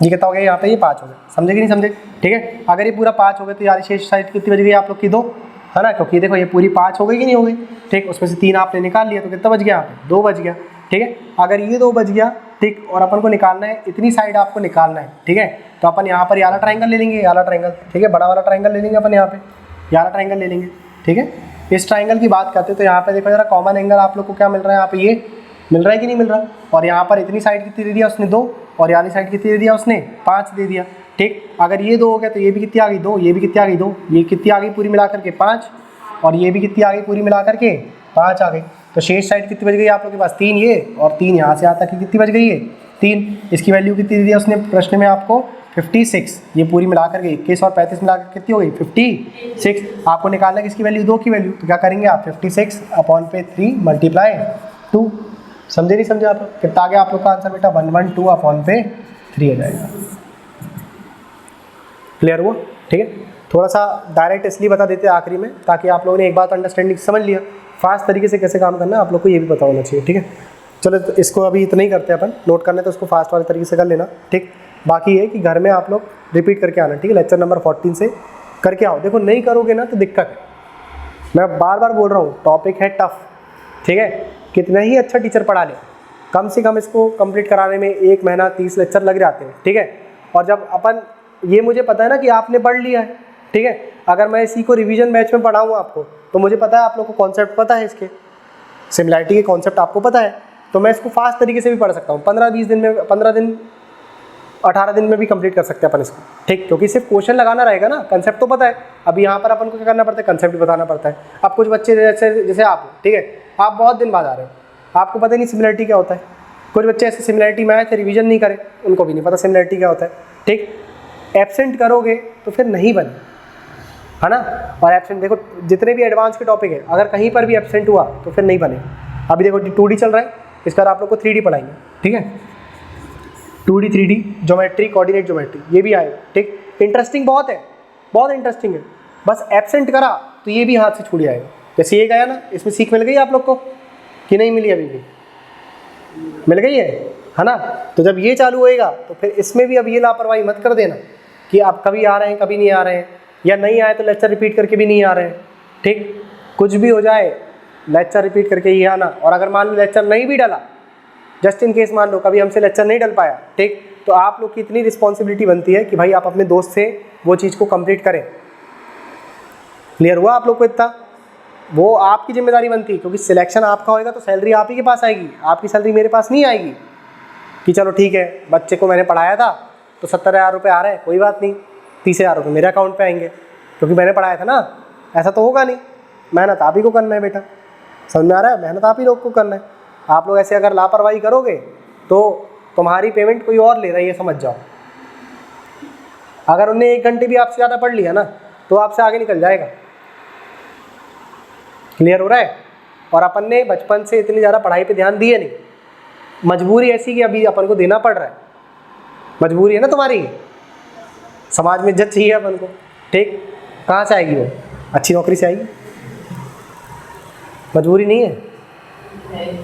ये कितना हो गया यहाँ पे? ये 5 हो गया। समझे कि नहीं समझे? ठीक है, अगर ये पूरा 5 हो गया तो यार शेष साइड कितनी बच गई आप लोग की? 2, है ना? क्योंकि देखो ये पूरी 5 हो गई कि नहीं हो गई? ठीक, उसमें से 3 आपने निकाल लिया तो कितना बच गया यहाँ पे? 2 बच गया। ठीक है, अगर ये 2 बच गया, ठीक, और अपन को निकालना है इतनी साइड आपको निकालना है। ठीक है, तो अपन यहाँ पर ये वाला ट्राइंगल ले लेंगे, ये वाला ट्राइंगल, ठीक है, बड़ा वाला ट्राइंगल ले लेंगे अपन यहाँ पे, ये वाला ट्राइंगल ले लेंगे। ठीक है, इस ट्राइंगल की बात करते हैं तो यहाँ पे देखो जरा कॉमन एंगल आप लोग को क्या मिल रहा है? यहाँ पे ये मिल रहा है कि नहीं मिल रहा? और यहाँ पर इतनी साइड कितनी दे दिया उसने? 2, और यानी साइड कितनी दे दिया उसने? 5 दे दिया। ठीक, अगर ये 2 हो गया तो ये भी कितनी आ गई? 2, ये भी कितनी आ गई? 2, ये कितनी आ गई पूरी मिला करके? 5, और ये भी कितनी आ गई पूरी मिला करके? 5 आ गई। तो शेष साइड कितनी बच गई आप लोग के पास? 3 ये और 3 यहाँ से यहाँ तक की कितनी बच गई है? 3। इसकी वैल्यू कितनी दे दिया उसने प्रश्न में आपको? 56। ये पूरी मिला करके 21 और 35 मिलाकर कितनी हो गई? 56। आपको निकालना है किसकी वैल्यू? 2 की वैल्यू। तो क्या करेंगे आप? 56/3 मल्टीप्लाई 2। समझे नहीं समझे आप लोग? कितना आ गया आप लोग का आंसर बेटा? 112/3 आ जाएगा। क्लियर हुआ? ठीक है, थोड़ा सा डायरेक्ट इसलिए बता देते हैं आखिरी में ताकि आप लोगों ने एक बात अंडरस्टैंडिंग समझ लिया, फास्ट तरीके से कैसे काम करना है आप लोग को ये भी पता होना चाहिए। ठीक है, चलो तो इसको अभी इतना ही करते हैं अपन, नोट करने तो उसको फास्ट वाले तरीके से कर लेना। ठीक, बाकी ये कि घर में आप लोग रिपीट करके आना। ठीक है, लेक्चर नंबर 14 से करके आओ। देखो नहीं करोगे ना तो दिक्कत है, मैं बार बार बोल रहा हूँ, टॉपिक है टफ। ठीक है, कितना ही अच्छा टीचर पढ़ा ले, कम से कम इसको कंप्लीट कराने में 1 महीना 30 लेक्चर लग जाते हैं। ठीक है, और जब अपन, ये मुझे पता है ना कि आपने पढ़ लिया है। ठीक है, अगर मैं इसी को रिवीजन बैच में पढ़ाऊँ आपको तो मुझे पता है आप लोग को कॉन्सेप्ट पता है, इसके सिमिलैरिटी के कॉन्सेप्ट आपको पता है, तो मैं इसको फास्ट तरीके से भी पढ़ सकता हूँ। 15-20 दिन में, 15 दिन 18 दिन में भी कंप्लीट कर सकते हैं अपन इसको। ठीक, क्योंकि सिर्फ क्वेश्चन लगाना रहेगा ना, कंसेप्ट तो पता है। अभी यहाँ पर अपन को क्या करना पड़ता है? कंसेप्ट भी बताना पड़ता है। अब कुछ बच्चे जैसे आप हो, ठीक है, आप बहुत दिन बाद आ रहे हो, आपको पता नहीं सिमिलैरिटी क्या होता है। कुछ बच्चे ऐसे सिमिलैरिटी में आए थे, रिवीजन नहीं करे, उनको भी नहीं पता सिमिलैरिटी क्या होता है। ठीक, एब्सेंट करोगे तो फिर नहीं बने, है ना? और एब्सेंट देखो, जितने भी एडवांस के टॉपिक है, अगर कहीं पर भी एब्सेंट हुआ तो फिर नहीं बने। अभी देखो 2D चल रहा है, इसका आप लोग को 3D पढ़ाएंगे। ठीक है, 2D 3D geometry, coordinate geometry, ये भी आएगा। ठीक, इंटरेस्टिंग बहुत है, बहुत इंटरेस्टिंग है। बस एब्सेंट करा तो ये भी हाथ से छूट जाएगा। जैसे ये गया ना, इसमें सीख मिल गई आप लोग को कि नहीं मिली? अभी भी मिल गई है ना? तो जब ये चालू होएगा तो फिर इसमें भी अब ये लापरवाही मत कर देना कि आप कभी आ रहे हैं कभी नहीं आ रहे हैं, या नहीं आए तो लेक्चर रिपीट करके भी नहीं आ रहे हैं। ठीक, कुछ भी हो जाए लेक्चर रिपीट करके ही आना। और अगर मान लो लेक्चर नहीं भी डाला, जस्ट इन केस मान लो कभी हमसे लेक्चर नहीं डल पाया, ठीक, तो आप लोग की इतनी रिस्पॉन्सिबिलिटी बनती है कि भाई आप अपने दोस्त से वो चीज़ को कंप्लीट करें। क्लियर हुआ आप लोग को? इतना वो आपकी जिम्मेदारी बनती है, क्योंकि सिलेक्शन आपका होएगा तो सैलरी आप ही के पास आएगी, आपकी सैलरी मेरे पास नहीं आएगी कि चलो ठीक है बच्चे को मैंने पढ़ाया था तो 70,000 रुपये आ रहे हैं, कोई बात नहीं, 30,000 रुपये मेरे अकाउंट पे आएंगे क्योंकि मैंने पढ़ाया था ना। ऐसा तो होगा नहीं, मेहनत आप ही को करना है बेटा, समझ में आ रहा है? मेहनत आप ही लोग को करना है। आप लोग ऐसे अगर लापरवाही करोगे तो तुम्हारी पेमेंट कोई और ले रहा है, ये समझ जाओ। अगर उन्हें 1 घंटे भी आपसे ज़्यादा पढ़ लिया ना तो आपसे आगे निकल जाएगा। क्लियर हो रहा है? और अपन ने बचपन से इतनी ज़्यादा पढ़ाई पे ध्यान दिए नहीं, मजबूरी ऐसी कि अभी अपन को देना पड़ रहा है। मजबूरी है ना तुम्हारी, समाज में इज्जत चाहिए अपन को। ठीक, कहाँ से आएगी वो? अच्छी नौकरी से आएगी, मजबूरी नहीं है।